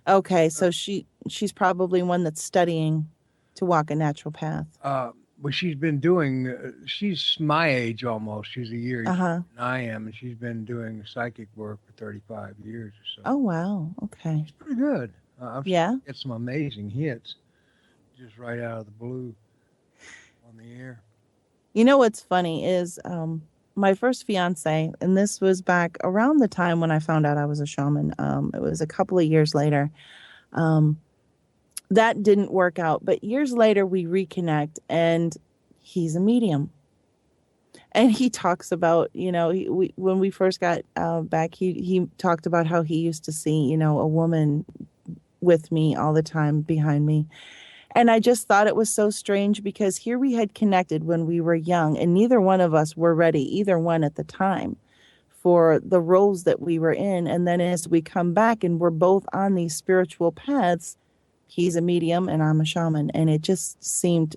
A: Okay, so she's probably one that's studying to walk a natural path.
C: What she's been doing, she's my age almost. She's a year younger
A: Uh-huh.
C: than I am, and she's been doing psychic work for 35 years or so.
A: Oh, wow. Okay.
C: She's pretty good. I've
A: Yeah.
C: get some amazing hits just right out of the blue on the air.
A: You know what's funny is my first fiance, and this was back around the time when I found out I was a shaman. It was a couple of years later. That didn't work out, but years later we reconnect, and he's a medium. And he talks about, when we first got back, he talked about how he used to see, a woman with me all the time behind me. And I just thought it was so strange because here we had connected when we were young, and neither one of us were ready, either one at the time, for the roles that we were in. And then as we come back and we're both on these spiritual paths, he's a medium and I'm a shaman. And it just seemed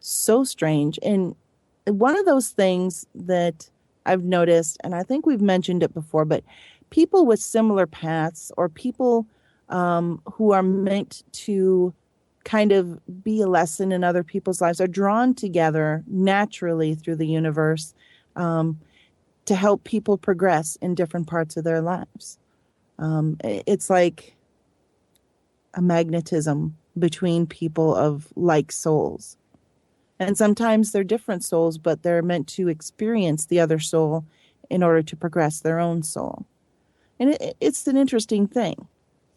A: so strange. And one of those things that I've noticed, and I think we've mentioned it before, but people with similar paths or people who are meant to kind of be a lesson in other people's lives are drawn together naturally through the universe to help people progress in different parts of their lives. It's like a magnetism between people of like souls. And sometimes they're different souls, but they're meant to experience the other soul in order to progress their own soul. And it's an interesting thing,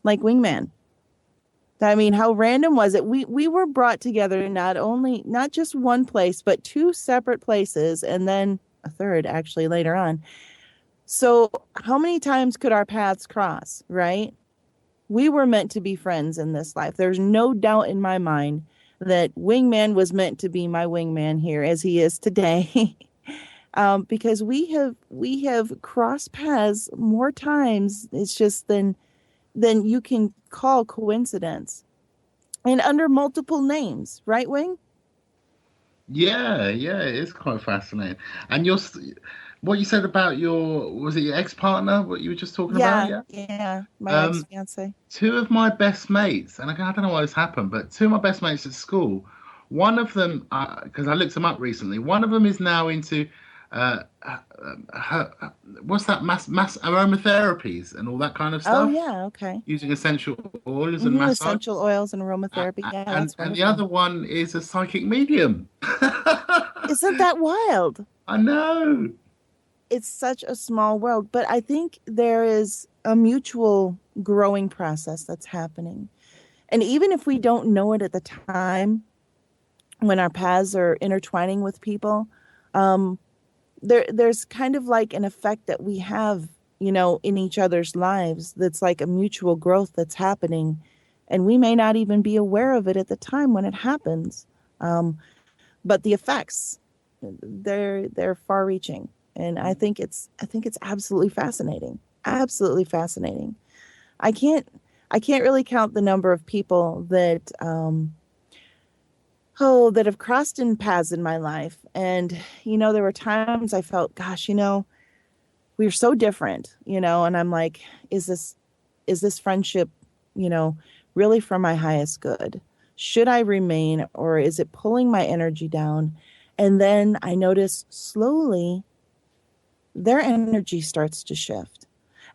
A: like Wingman. I mean, how random was it? We were brought together not just one place, but two separate places, and then a third actually later on. So how many times could our paths cross, right? We were meant to be friends in this life. There's no doubt in my mind that Wingman was meant to be my wingman here as he is today. Because we have crossed paths more times. It's just than you can call coincidence, and under multiple names, right, Wing?
B: Yeah, it is quite fascinating. And what you said about was it your ex-partner, what you were just talking about?
A: Yeah, my
B: Um,
A: ex-fiance.
B: Two of my best mates, and I don't know why this happened, but two of my best mates at school, one of them, because I looked them up recently, one of them is now into what's that, mass aromatherapies and all that kind of
A: Oh
B: stuff,
A: yeah, okay.
B: using essential oils and massage.
A: Essential oils and aromatherapy. Yeah, that's
B: And the
A: wonderful.
B: other one is a psychic medium.
A: Isn't that wild?
B: I know.
A: It's such a small world, but I think there is a mutual growing process that's happening. And even if we don't know it at the time, when our paths are intertwining with people, there's kind of like an effect that we have, in each other's lives that's like a mutual growth that's happening. And we may not even be aware of it at the time when it happens. But the effects, they're far reaching. And I think it's absolutely fascinating. Absolutely fascinating. I can't really count the number of people that that have crossed in paths in my life. And there were times I felt, gosh, we're so different, and I'm like, is this friendship, really for my highest good? Should I remain, or is it pulling my energy down? And then I notice slowly their energy starts to shift.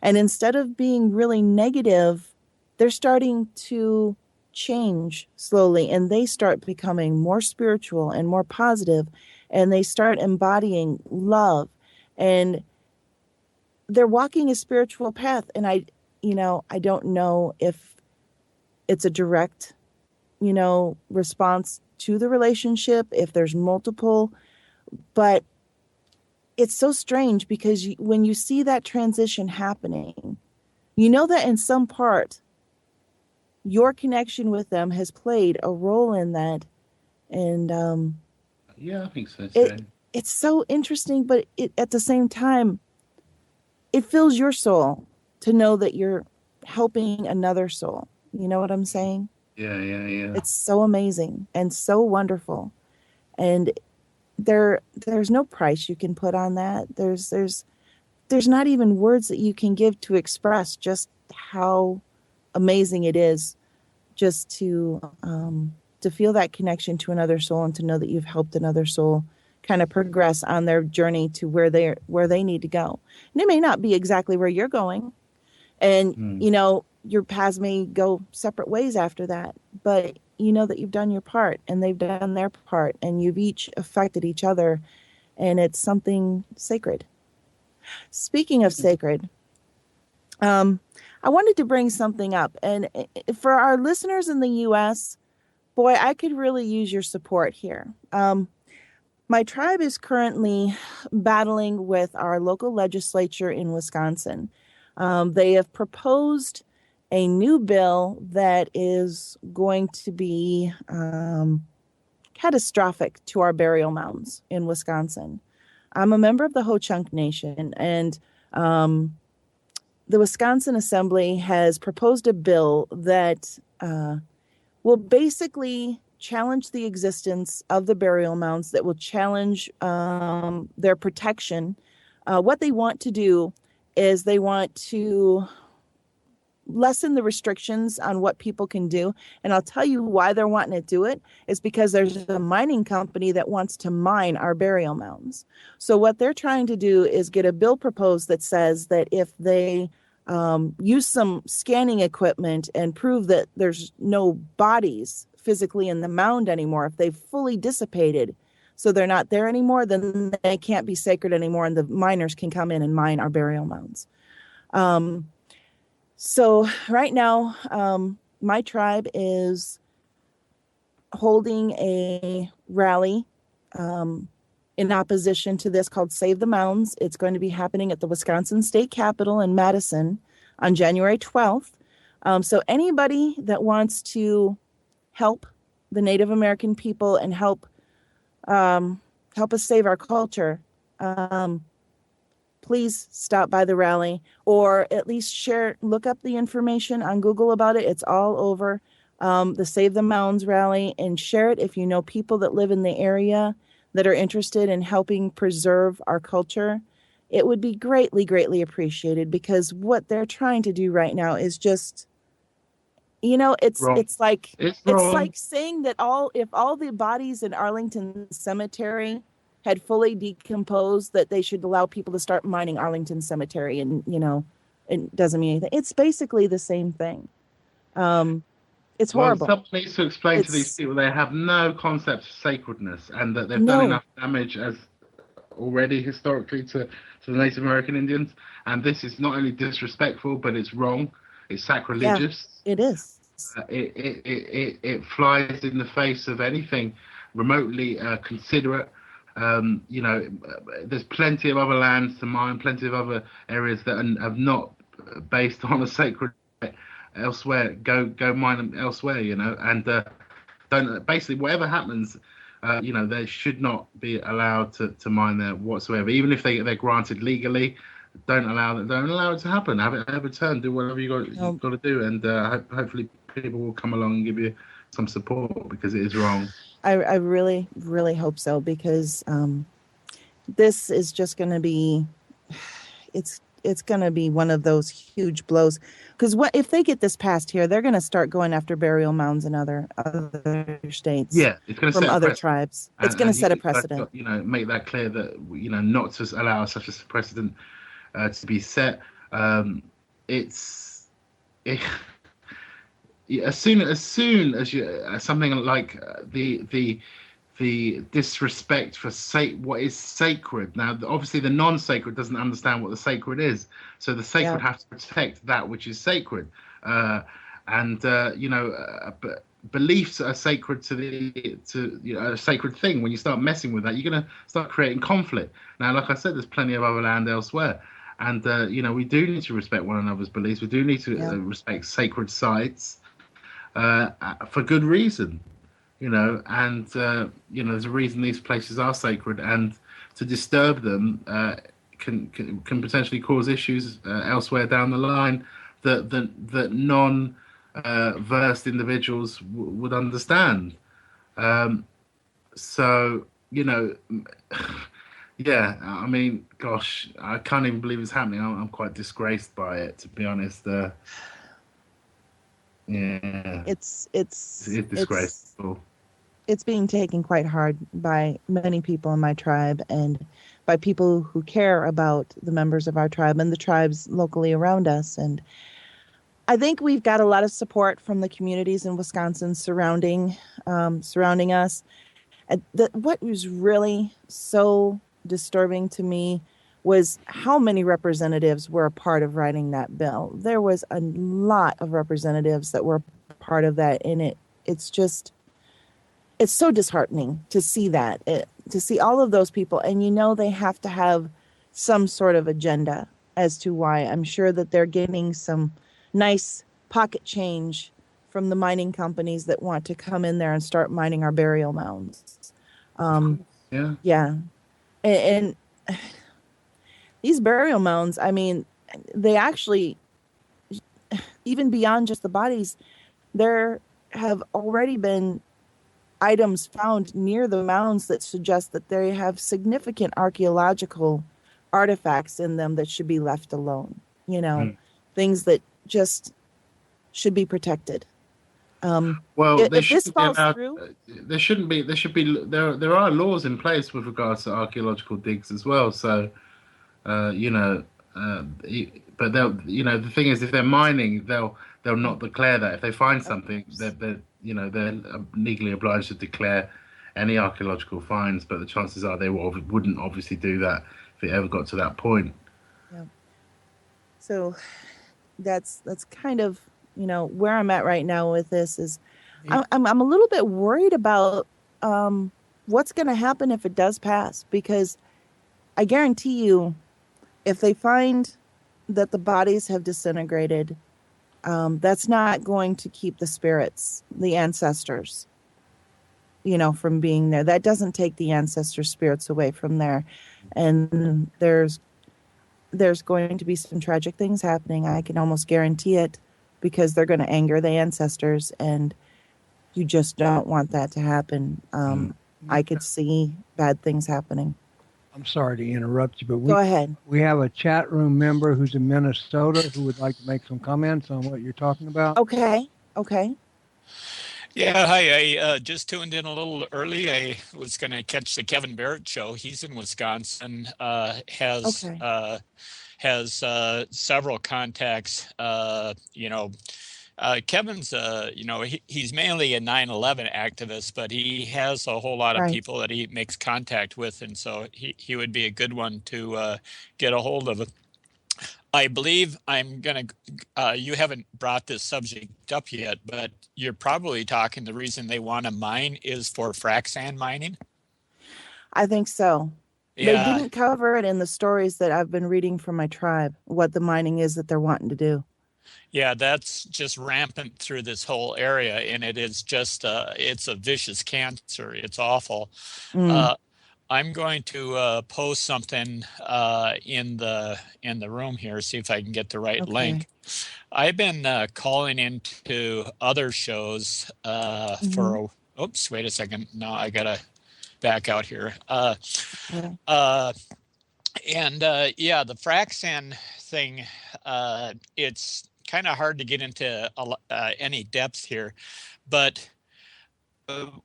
A: And instead of being really negative they're starting to change slowly, and they start becoming more spiritual and more positive, and they start embodying love, and they're walking a spiritual path. And I don't know if it's a direct, response to the relationship, if there's multiple, but it's so strange because when you see that transition happening, you know that in some part your connection with them has played a role in that. And
B: Yeah, I think so
A: it
B: too.
A: it's so interesting, but at the same time, it fills your soul to know that you're helping another soul. You know what I'm saying?
B: Yeah, yeah, yeah.
A: It's so amazing and so wonderful. And there's no price you can put on that. There's not even words that you can give to express just how amazing it is, just to feel that connection to another soul and to know that you've helped another soul kind of progress on their journey to where they need to go. And it may not be exactly where you're going, and
B: Mm.
A: your paths may go separate ways after that, but you know that you've done your part and they've done their part, and you've each affected each other, and it's something sacred. Speaking of sacred, I wanted to bring something up, and for our listeners in the US, boy, I could really use your support here. My tribe is currently battling with our local legislature in Wisconsin. They have proposed a new bill that is going to be catastrophic to our burial mounds in Wisconsin. I'm a member of the Ho Chunk Nation, and the Wisconsin Assembly has proposed a bill that will basically challenge the existence of the burial mounds, that will challenge their protection. What they want to do is they want to lessen the restrictions on what people can do. And I'll tell you why they're wanting to do it is because there's a mining company that wants to mine our burial mounds. So what they're trying to do is get a bill proposed that says that if they use some scanning equipment and prove that there's no bodies physically in the mound anymore, if they've fully dissipated, so they're not there anymore, then they can't be sacred anymore, and the miners can come in and mine our burial mounds. So right now, my tribe is holding a rally in opposition to this called Save the Mounds. It's going to be happening at the Wisconsin State Capitol in Madison on January 12th. So anybody that wants to help the Native American people and help us save our culture, please stop by the rally, or at least look up the information on Google about it. It's all over, the Save the Mounds rally, and share it if you know people that live in the area that are interested in helping preserve our culture. It would be greatly, greatly appreciated, because what they're trying to do right now is just, it's
B: Wrong.
A: it's like
B: It's
A: it's
B: wrong.
A: like saying that if all the bodies in Arlington Cemetery had fully decomposed, that they should allow people to start mining Arlington Cemetery, and it doesn't mean anything. It's basically the same thing. It's
B: Well,
A: horrible.
B: someone needs to explain to these
A: It's
B: people they have no concept of sacredness, and that they've done
A: no,
B: enough damage as already historically to the Native American Indians. And this is not only disrespectful, but it's wrong. It's
A: yeah,
B: sacrilegious.
A: it is.
B: It flies in the face of anything remotely considerate. There's plenty of other lands to mine, plenty of other areas that are not based on a sacred elsewhere. Go mine them elsewhere, and don't basically whatever happens. They should not be allowed to mine there whatsoever, even if they're granted legally. Don't allow it to happen. Have a turn. Do whatever you've
A: No,
B: got to do, and hopefully people will come along and give you some support, because it is wrong.
A: I really, really hope so, because this is just going to be, it's going to be one of those huge blows. Because what if they get this passed here, they're going to start going after burial mounds in other states
B: Yeah, it's going to
A: from
B: set a
A: other
B: precedent,
A: tribes. It's going to
B: and
A: set a
B: you guys
A: precedent.
B: got, make that clear that not to allow such a precedent to be set. It's it, as soon as you something like the disrespect for what is sacred. Now, obviously, the non-sacred doesn't understand what the sacred is, so the
A: Yeah.
B: sacred has to protect that which is sacred, uh, and beliefs are sacred a sacred thing. When you start messing with that, you're going to start creating conflict. Now, like I said, there's plenty of other land elsewhere, and we do need to respect one another's beliefs. We do need to
A: Yeah.
B: respect sacred sites for good reason, and there's a reason these places are sacred, and to disturb them can potentially cause issues elsewhere down the line that non versed individuals would understand. So yeah, I mean, gosh, I can't even believe it's happening. I'm quite disgraced by it, to be honest. Yeah,
A: It's
B: it's disgraceful.
A: it's being taken quite hard by many people in my tribe and by people who care about the members of our tribe and the tribes locally around us. And I think we've got a lot of support from the communities in Wisconsin surrounding us. And what was really so disturbing to me was how many representatives were a part of writing that bill. There was a lot of representatives that were part of that, and it's so disheartening to see to see all of those people, and they have to have some sort of agenda as to why. I'm sure that they're getting some nice pocket change from the mining companies that want to come in there and start mining our burial mounds.
B: Yeah.
A: Yeah, and these burial mounds, I mean, they actually, even beyond just the bodies, there have already been items found near the mounds that suggest that they have significant archaeological artifacts in them that should be left alone.
B: Mm.
A: Things that just should be protected.
B: Well, they
A: If this
B: shouldn't be
A: falls
B: allowed.
A: through,
B: There shouldn't be. There should be. There are laws in place with regards to archaeological digs as well. So, uh, you know, but they'll. The thing is, if they're mining, they'll not declare that. If they find
A: of
B: something,
A: course.
B: they're legally obliged to declare any archaeological finds. But the chances are they wouldn't obviously do that if it ever got to that point.
A: Yeah. So that's kind of where I'm at right now with this is I'm a little bit worried about what's going to happen if it does pass, because I guarantee you, if they find that the bodies have disintegrated, that's not going to keep the spirits, the ancestors, from being there. That doesn't take the ancestor spirits away from there. And there's going to be some tragic things happening. I can almost guarantee it, because they're going to anger the ancestors, and you just don't want that to happen. I could see bad things happening.
C: I'm sorry to interrupt you, but
A: Go ahead.
C: we have a chat room member who's in Minnesota who would like to make some comments on what you're talking about.
A: Okay.
E: Yeah, hi. I just tuned in a little early. I was going to catch the Kevin Barrett show. He's in Wisconsin.
A: Okay.
E: Has several contacts. Kevin's he's mainly a 9/11 activist, but he has a whole lot of
A: Right.
E: people that he makes contact with, and so he would be a good one to get a hold of. I believe you haven't brought this subject up yet, but you're probably talking the reason they want to mine is for frac sand mining.
A: I think so. They
E: Yeah,
A: didn't cover it in the stories that I've been reading from my tribe, what the mining is that they're wanting to do.
E: yeah, that's just rampant through this whole area, and it is just it's a vicious cancer. It's awful.
A: Mm,
E: Uh, I'm going to post something in the room here, see if I can get the right
A: okay.
E: link. I've been calling into other shows
A: Hmm.
E: oops, wait a second. No, I gotta back out here.
A: Okay.
E: Yeah, the frac sand thing, it's kind of hard to get into any depth here, but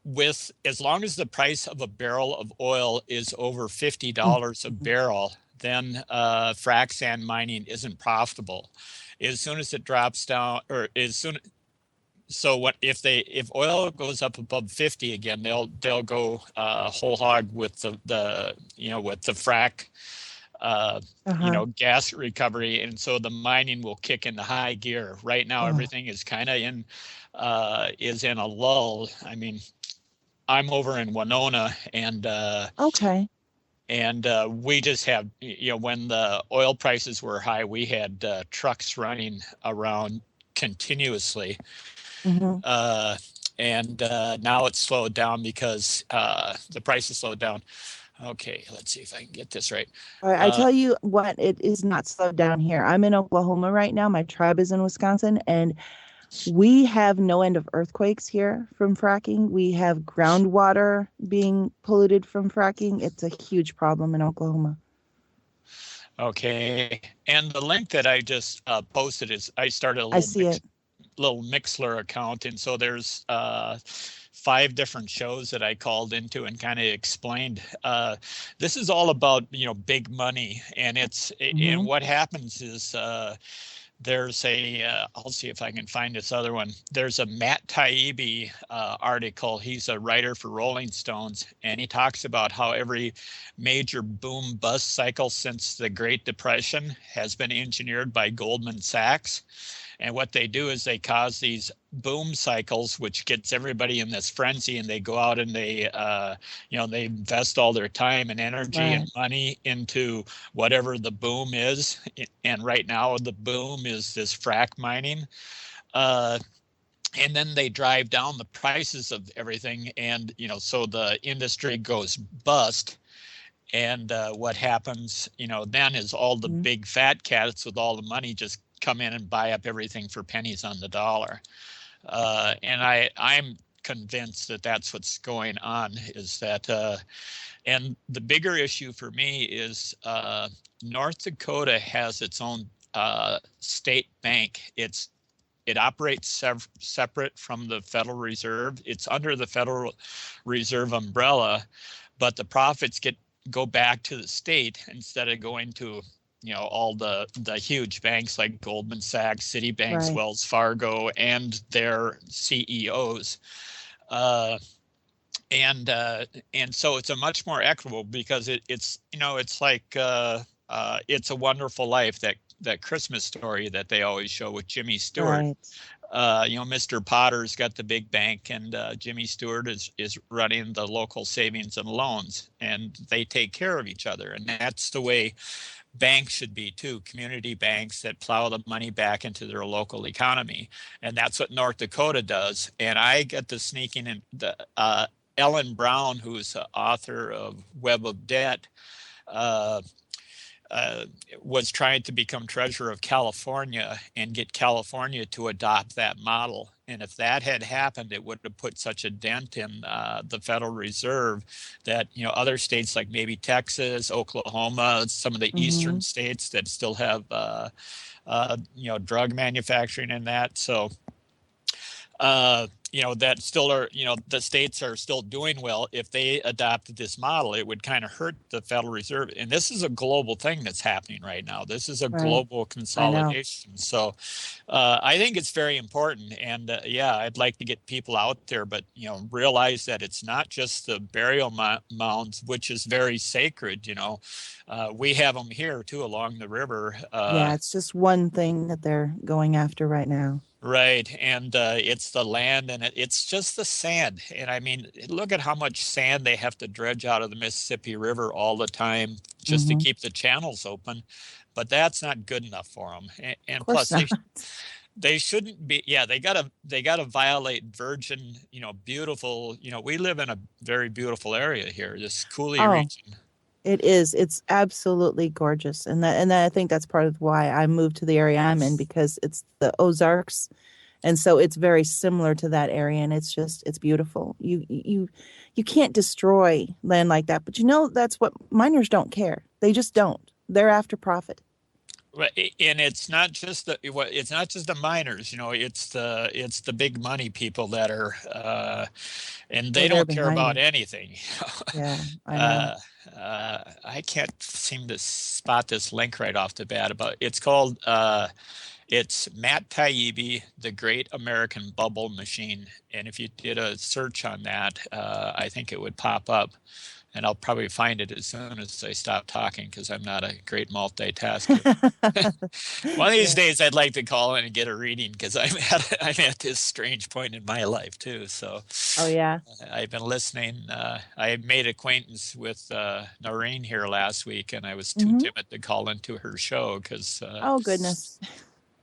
E: with as long as the price of a barrel of oil is over $50 a
A: Mhm.
E: barrel, then frac sand mining isn't profitable. As soon as it drops down, or as soon so what if oil goes up above 50 again, they'll go whole hog with the with the frack
A: Uh-huh.
E: gas recovery, and so the mining will kick into high gear. Right now,
A: Oh,
E: everything is kind of in a lull. I mean, I'm over in Winona,
A: okay.
E: and we just have when the oil prices were high, we had trucks running around continuously,
A: Hmm.
E: uh, and now it's slowed down because the price has slowed down. Okay, let's see if I can get this right.
A: I
E: Uh,
A: tell you what, it is not slowed down here. I'm in Oklahoma right now. My tribe is in Wisconsin, and we have no end of earthquakes here from fracking. We have groundwater being polluted from fracking. It's a huge problem in Oklahoma.
E: okay, and the link that I just posted is I started a
A: I see it.
E: little Mixler account, and so there's 5 different shows that I called into and kind of explained. This is all about big money, and
A: Hmm.
E: what happens is there's I'll see if I can find this other one. There's a Matt Taibbi article. He's a writer for Rolling Stones, and he talks about how every major boom bust cycle since the Great Depression has been engineered by Goldman Sachs. And what they do is they cause these boom cycles, which gets everybody in this frenzy, and they go out and they invest all their time and energy and
A: Right.
E: money into whatever the boom is. And right now, the boom is this frack mining. Uh, and then they drive down the prices of everything, and so the industry goes bust. And what happens, then is all the
A: Mhm.
E: big fat cats with all the money just come in and buy up everything for pennies on the dollar. And I'm convinced that that's what's going on. Is that and the bigger issue for me is North Dakota has its own state bank. It operates separate from the Federal Reserve. It's under the Federal Reserve umbrella, but the profits go back to the state instead of going to all the huge banks like Goldman Sachs, Citibanks,
A: Right.
E: Wells Fargo, and their CEOs. Uh, and so it's a much more equitable because it's like It's a Wonderful Life, that Christmas story that they always show with Jimmy Stewart.
A: Right.
E: Mr. Potter's got the big bank, and Jimmy Stewart is running the local savings and loans, and they take care of each other. And that's the way banks should be too, community banks that plow the money back into their local economy. And that's what North Dakota does. And I get to sneaking in the Ellen Brown, who's the author of Web of Debt, uh, uh, was trying to become treasurer of California and get California to adopt that model. And if that had happened, it would have put such a dent in the Federal Reserve that other states like maybe Texas, Oklahoma, some of the eastern
A: Hmm.
E: states that still have drug manufacturing in that. So that still are, the states are still doing well. If they adopted this model, it would kind of hurt the Federal Reserve. And this is a global thing that's happening right now. This is a
A: Right.
E: global
A: I know.
E: consolidation. So I think it's very important. And yeah, I'd like to get people out there, but, realize that it's not just the burial mounds, which is very sacred. We have them here too along the river.
A: Yeah, it's just one thing that they're going after right now.
E: Right, and it's the land, and it's just the sand. And I mean, look at how much sand they have to dredge out of the Mississippi River all the time just to
A: Hmm.
E: keep the channels open. But that's not good enough for them.
A: Of
E: And
A: course
E: plus,
A: not.
E: they shouldn't be. Yeah, they gotta violate virgin, beautiful. We live in a very beautiful area here, this Coulee
A: Oh,
E: region.
A: it is. It's absolutely gorgeous. And I think that's part of why I moved to the area I'm in, because it's the Ozarks. And so it's very similar to that area, and it's beautiful. You can't destroy land like that, but that's what miners don't care. They just don't. They're after profit.
E: And it's not just the miners, it's the big money people that are and
A: Or
E: they
A: they're
E: don't care
A: behind
E: about
A: it.
E: anything.
A: Yeah, I know.
E: uh, I can't seem to spot this link right off the bat about it's called it's Matt Taibbi, The Great American Bubble Machine. And if you did a search on that, I think it would pop up. And I'll probably find it as soon as I stop talking because I'm not a great multitasker. One of these
A: Yeah.
E: days, I'd like to call in and get a reading because I'm at this strange point in my life too. So
A: Oh yeah.
E: I've been listening. I made acquaintance with Noreen here last week, and I was too
A: Hmm.
E: timid to call into her show because
A: Oh goodness.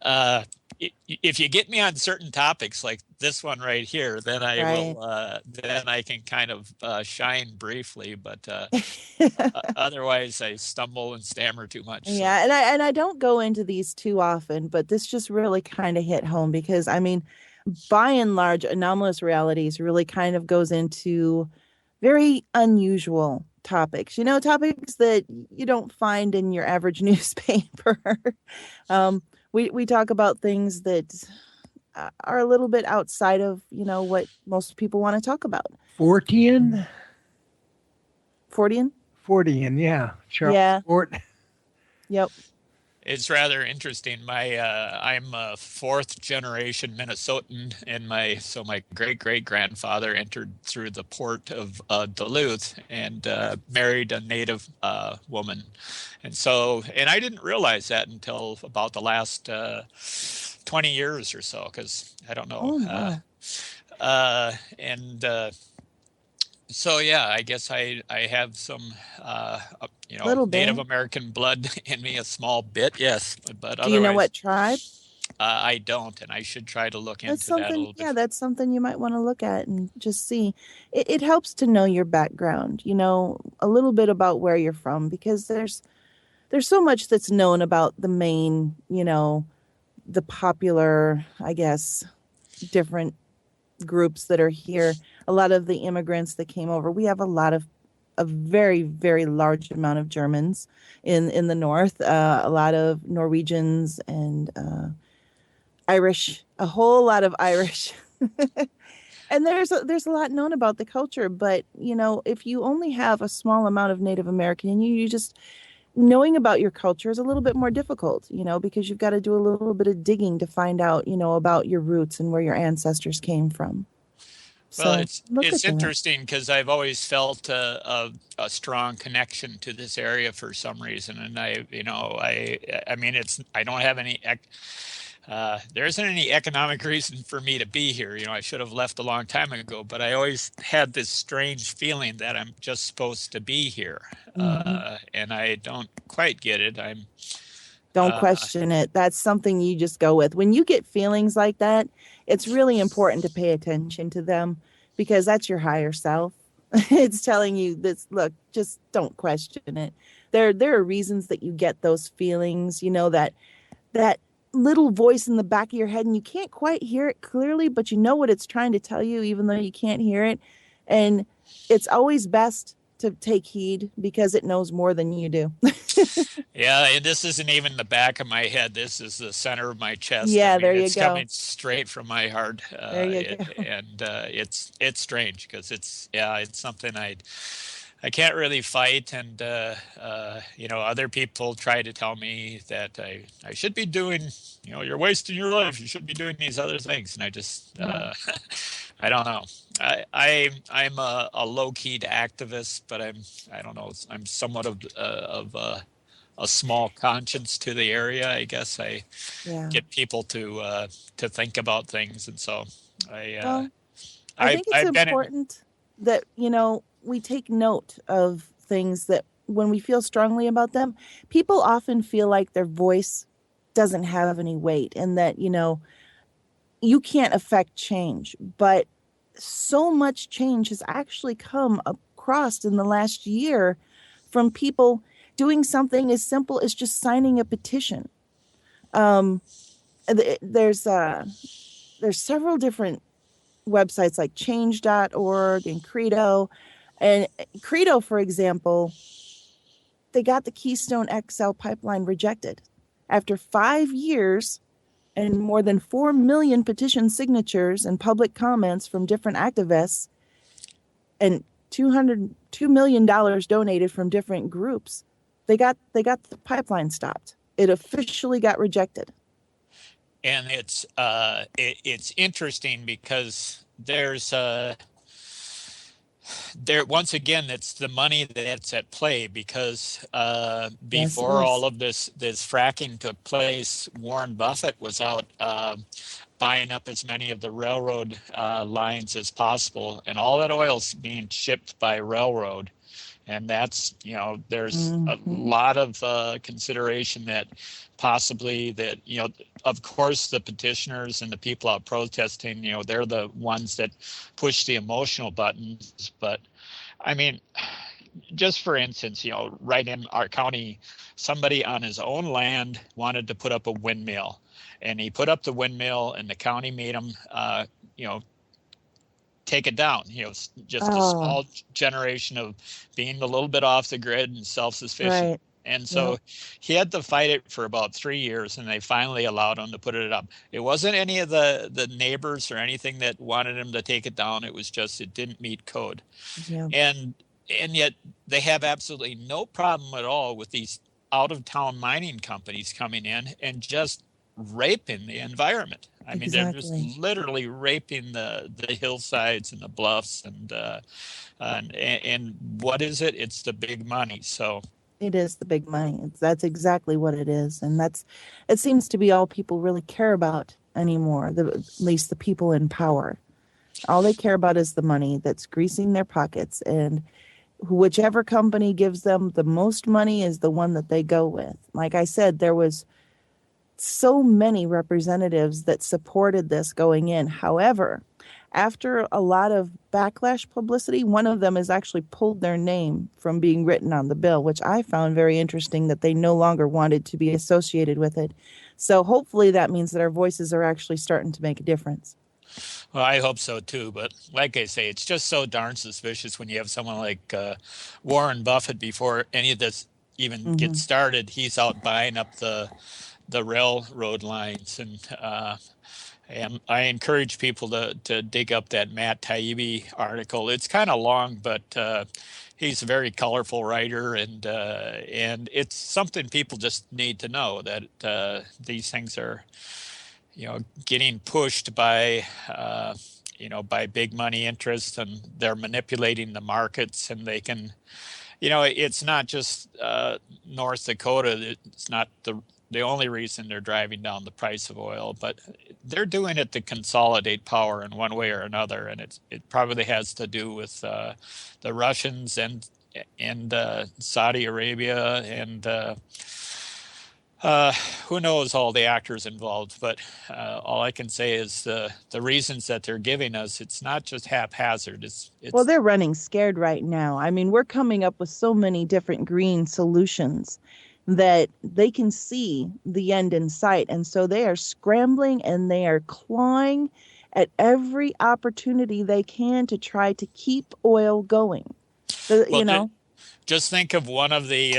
E: uh, if you get me on certain topics like this one right here, then I
A: Right.
E: will. Then I can kind of shine briefly, but otherwise I stumble and stammer too much. So
A: Yeah, and I don't go into these too often, but this just really kind of hit home because I mean, by and large, anomalous realities really kind of goes into very unusual topics. Topics that you don't find in your average newspaper. We talk about things that are a little bit outside of what most people want to talk about.
C: Fortean?
A: 40.
C: Fortean, yeah. Charles
A: Yeah.
C: Fort.
A: Yep.
E: it's rather interesting. I'm a fourth generation Minnesotan, and my great great grandfather entered through the port of Duluth and married a native woman, and I didn't realize that until about the last 20 years or so, because I don't know.
A: Oh wow.
E: And So yeah, I guess I have some
A: Little
E: Native
A: bit.
E: American blood in me a small bit, yes, but
A: Do you know
E: otherwise
A: what tribe?
E: I don't, and I should try to look
A: That's
E: into that a
A: something,
E: little bit.
A: yeah, that's something you might want to look at and just see. It helps to know your background, a little bit about where you're from, because there's so much that's known about the main, the popular, I guess, different groups that are here. A lot of the immigrants that came over. We have a very, very large amount of Germans in the north, a lot of Norwegians and Irish, a whole lot of Irish. And there's a lot known about the culture, but if you only have a small amount of Native American and you just knowing about your culture is a little bit more difficult, because you've got to do a little bit of digging to find out, about your roots and where your ancestors came from.
E: Well,
A: So look
E: it's
A: at that.
E: interesting because I've always felt a strong connection to this area for some reason, and I mean, I don't have any there isn't any economic reason for me to be here. I should have left a long time ago, but I always had this strange feeling that I'm just supposed to be here,
A: Hmm.
E: and I don't quite get it.
A: Don't
E: Uh,
A: question it. That's something you just go with. When you get feelings like that, it's really important to pay attention to them because that's your higher self. It's telling you this, look, just don't question it. There are reasons that you get those feelings, that little voice in the back of your head and you can't quite hear it clearly, but you know what it's trying to tell you even though you can't hear it. And it's always best to take heed because it knows more than you do.
E: Yeah, and this isn't even the back of my head. This is the center of my chest. I
A: Yeah,
E: mean,
A: there you
E: it's
A: go.
E: coming straight from my heart,
A: There you go.
E: and it's strange because it's something I can't really fight, and other people try to tell me that I should be doing, you're wasting your life. You should be doing these other things, and I just
A: Yeah.
E: I don't know. I'm a low keyed activist, but I don't know. I'm somewhat of a small conscience to the area. I guess I
A: Yeah.
E: get people to think about things, and so I uh,
A: Well, I think it's
E: I've been in.
A: important that, we take note of things that when we feel strongly about them, people often feel like their voice doesn't have any weight and that, you can't affect change. But so much change has actually come across in the last year from people doing something as simple as just signing a petition. Um, there's several different websites like change.org and Credo. And Credo, for example, they got the Keystone XL pipeline rejected. After 5 years and more than 4 million petition signatures and public comments from different activists, and $2 million donated from different groups, they got the pipeline stopped. It officially got rejected.
E: And it's interesting because there once again, it's the money that's at play, because before all of this fracking took place, Warren Buffett was out buying up as many of the railroad lines as possible, and all that oil's being shipped by railroad. And that's, there's a lot of consideration that possibly that, of course, the petitioners and the people out protesting, they're the ones that push the emotional buttons. But I mean, just for instance, right in our county, somebody on his own land wanted to put up a windmill, and he put up the windmill, and the county made him, take it down. Just a small generation of being a little bit off the grid and self-sufficient.
A: Right.
E: And so he had to fight it for about 3 years, and they finally allowed him to put it up. It wasn't any of the neighbors or anything that wanted him to take it down. It was just it didn't meet code.
A: Yeah.
E: And yet they have absolutely no problem at all with these out-of-town mining companies coming in and just raping the environment. I mean, they're just literally raping the hillsides and the bluffs, and what is it? It's the big money. So
A: it is the big money. That's exactly what it is, and it seems to be all people really care about anymore. At least the people in power, all they care about is the money that's greasing their pockets, and whichever company gives them the most money is the one that they go with. Like I said, there was so many representatives that supported this going in. However, after a lot of backlash publicity, one of them has actually pulled their name from being written on the bill, which I found very interesting, that they no longer wanted to be associated with it. So hopefully that means that our voices are actually starting to make a difference.
E: Well, I hope so too. But like I say, it's just so darn suspicious when you have someone like Warren Buffett, before any of this even gets started, he's out buying up the railroad lines. And I encourage people to dig up that Matt Taibbi article. It's kind of long, but he's a very colorful writer, and it's something people just need to know, that these things are, getting pushed by by big money interests, and they're manipulating the markets, and they can, it's not just North Dakota. It's not the only reason they're driving down the price of oil, but they're doing it to consolidate power in one way or another. And it probably has to do with the Russians and Saudi Arabia, and who knows all the actors involved. But all I can say is the reasons that they're giving us, it's not just haphazard. It's
A: well, they're running scared right now. I mean, we're coming up with so many different green solutions that they can see the end in sight. And so they are scrambling, and they are clawing at every opportunity they can to try to keep oil going.
E: Just think of one of the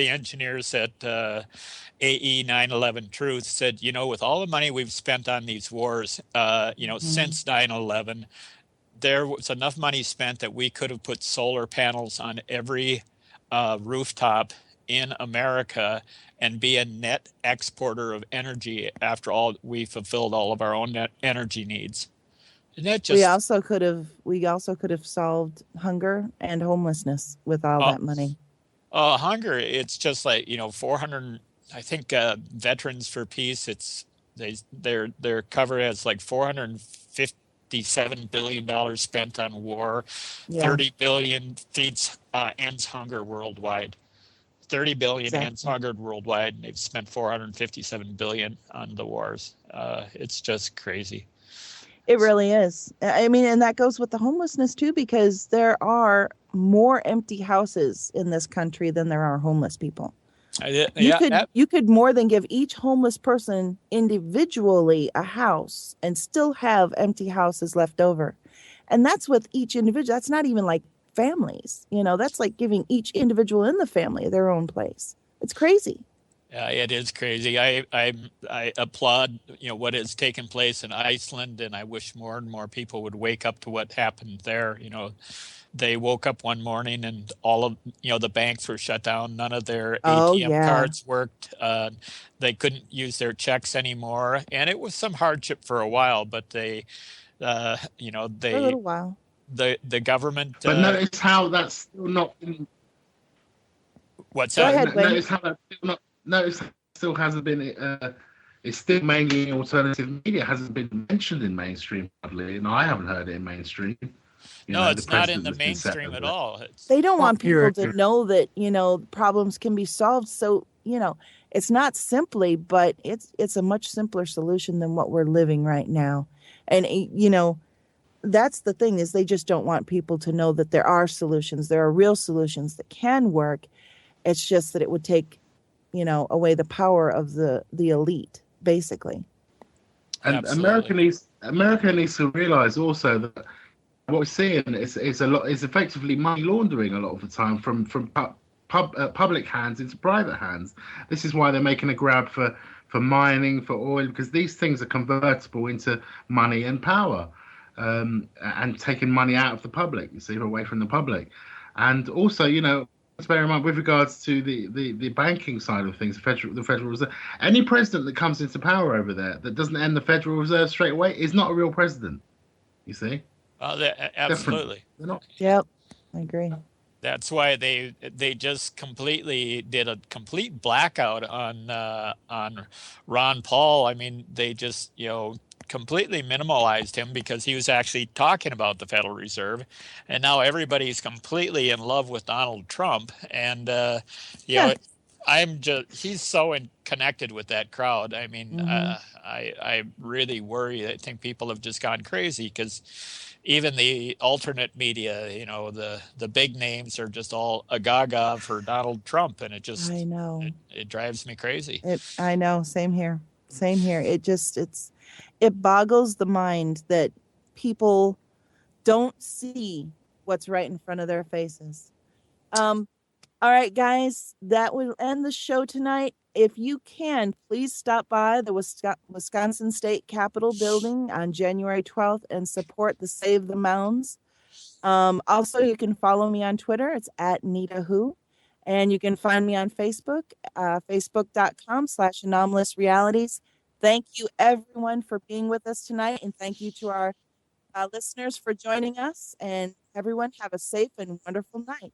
E: engineers at AE 9/11 Truth said, with all the money we've spent on these wars, since 9/11, there was enough money spent that we could have put solar panels on every rooftop in America and be a net exporter of energy after all we fulfilled all of our own net energy needs. And that just,
A: we also could have solved hunger and homelessness with all that money.
E: Hunger, it's just like 400. I think Veterans for Peace. They're covered as like $457 billion spent on war. Yeah. 30 billion ends hunger worldwide. 30 billion ends hungered worldwide, and they've spent 457 billion on the wars. It's just crazy.
A: It really is. I mean, and that goes with the homelessness too, because there are more empty houses in this country than there are homeless people. You could more than give each homeless person individually a house and still have empty houses left over. And that's with each individual. That's not even like families, that's like giving each individual in the family their own place. It's crazy.
E: It is crazy. I applaud what has taken place in Iceland, and I wish more and more people would wake up to what happened there. They woke up one morning and all of the banks were shut down. None of their
A: Oh
E: ATM
A: yeah,
E: cards worked. They couldn't use their checks anymore, and it was some hardship for a while. But
A: for a
E: they
A: little while.
E: the government.
B: But notice how that's still not been.
E: What's
A: Go
E: that?
A: ahead, Wayne.
B: Notice how that's still not. Notice how it still hasn't been. It's still mainly alternative media. It hasn't been mentioned in mainstream hardly, and I haven't heard it in mainstream.
E: No,
B: The
E: it's not in
B: precedent
E: the
B: that's been set
E: mainstream at
B: over it.
E: all.
A: They don't
C: Well,
A: want
C: you're
A: people to know that, problems can be solved. So, it's not simply, but it's a much simpler solution than what we're living right now. And that's the thing, is they just don't want people to know that there are solutions. There are real solutions that can work. It's just that it would take, away the power of the elite, basically.
B: And
E: Absolutely.
B: America needs to realize also that what we're seeing is effectively money laundering a lot of the time from public hands into private hands. This is why they're making a grab for mining, for oil, because these things are convertible into money and power, and taking money out of the public, you see, away from the public. And also, let's bear in mind with regards to the banking side of things, the Federal Reserve, any president that comes into power over there that doesn't end the Federal Reserve straight away is not a real president. You see. Definitely.
E: Absolutely.
B: They're not.
A: Yep, I agree.
E: That's why they just completely did a complete blackout on Ron Paul. I mean, they just completely minimalized him because he was actually talking about the Federal Reserve, and now everybody's completely in love with Donald Trump. And you
A: Yeah.
E: know, he's so connected with that crowd. I mean,
A: Hmm.
E: I really worry. I think people have just gone crazy because even the alternate media, the big names are just all agaga for Donald Trump, and
A: I know.
E: it drives me crazy.
A: I know. Same here. Same here. It boggles the mind that people don't see what's right in front of their faces. Um, all right, guys, that will end the show tonight. If you can, please stop by the Wisconsin State Capitol building on January 12th and support the Save the Mounds. Also, you can follow me on Twitter. It's at Nita Who. And you can find me on Facebook, facebook.com/anomalous realities. Thank you, everyone, for being with us tonight. And thank you to our listeners for joining us. And everyone, have a safe and wonderful night.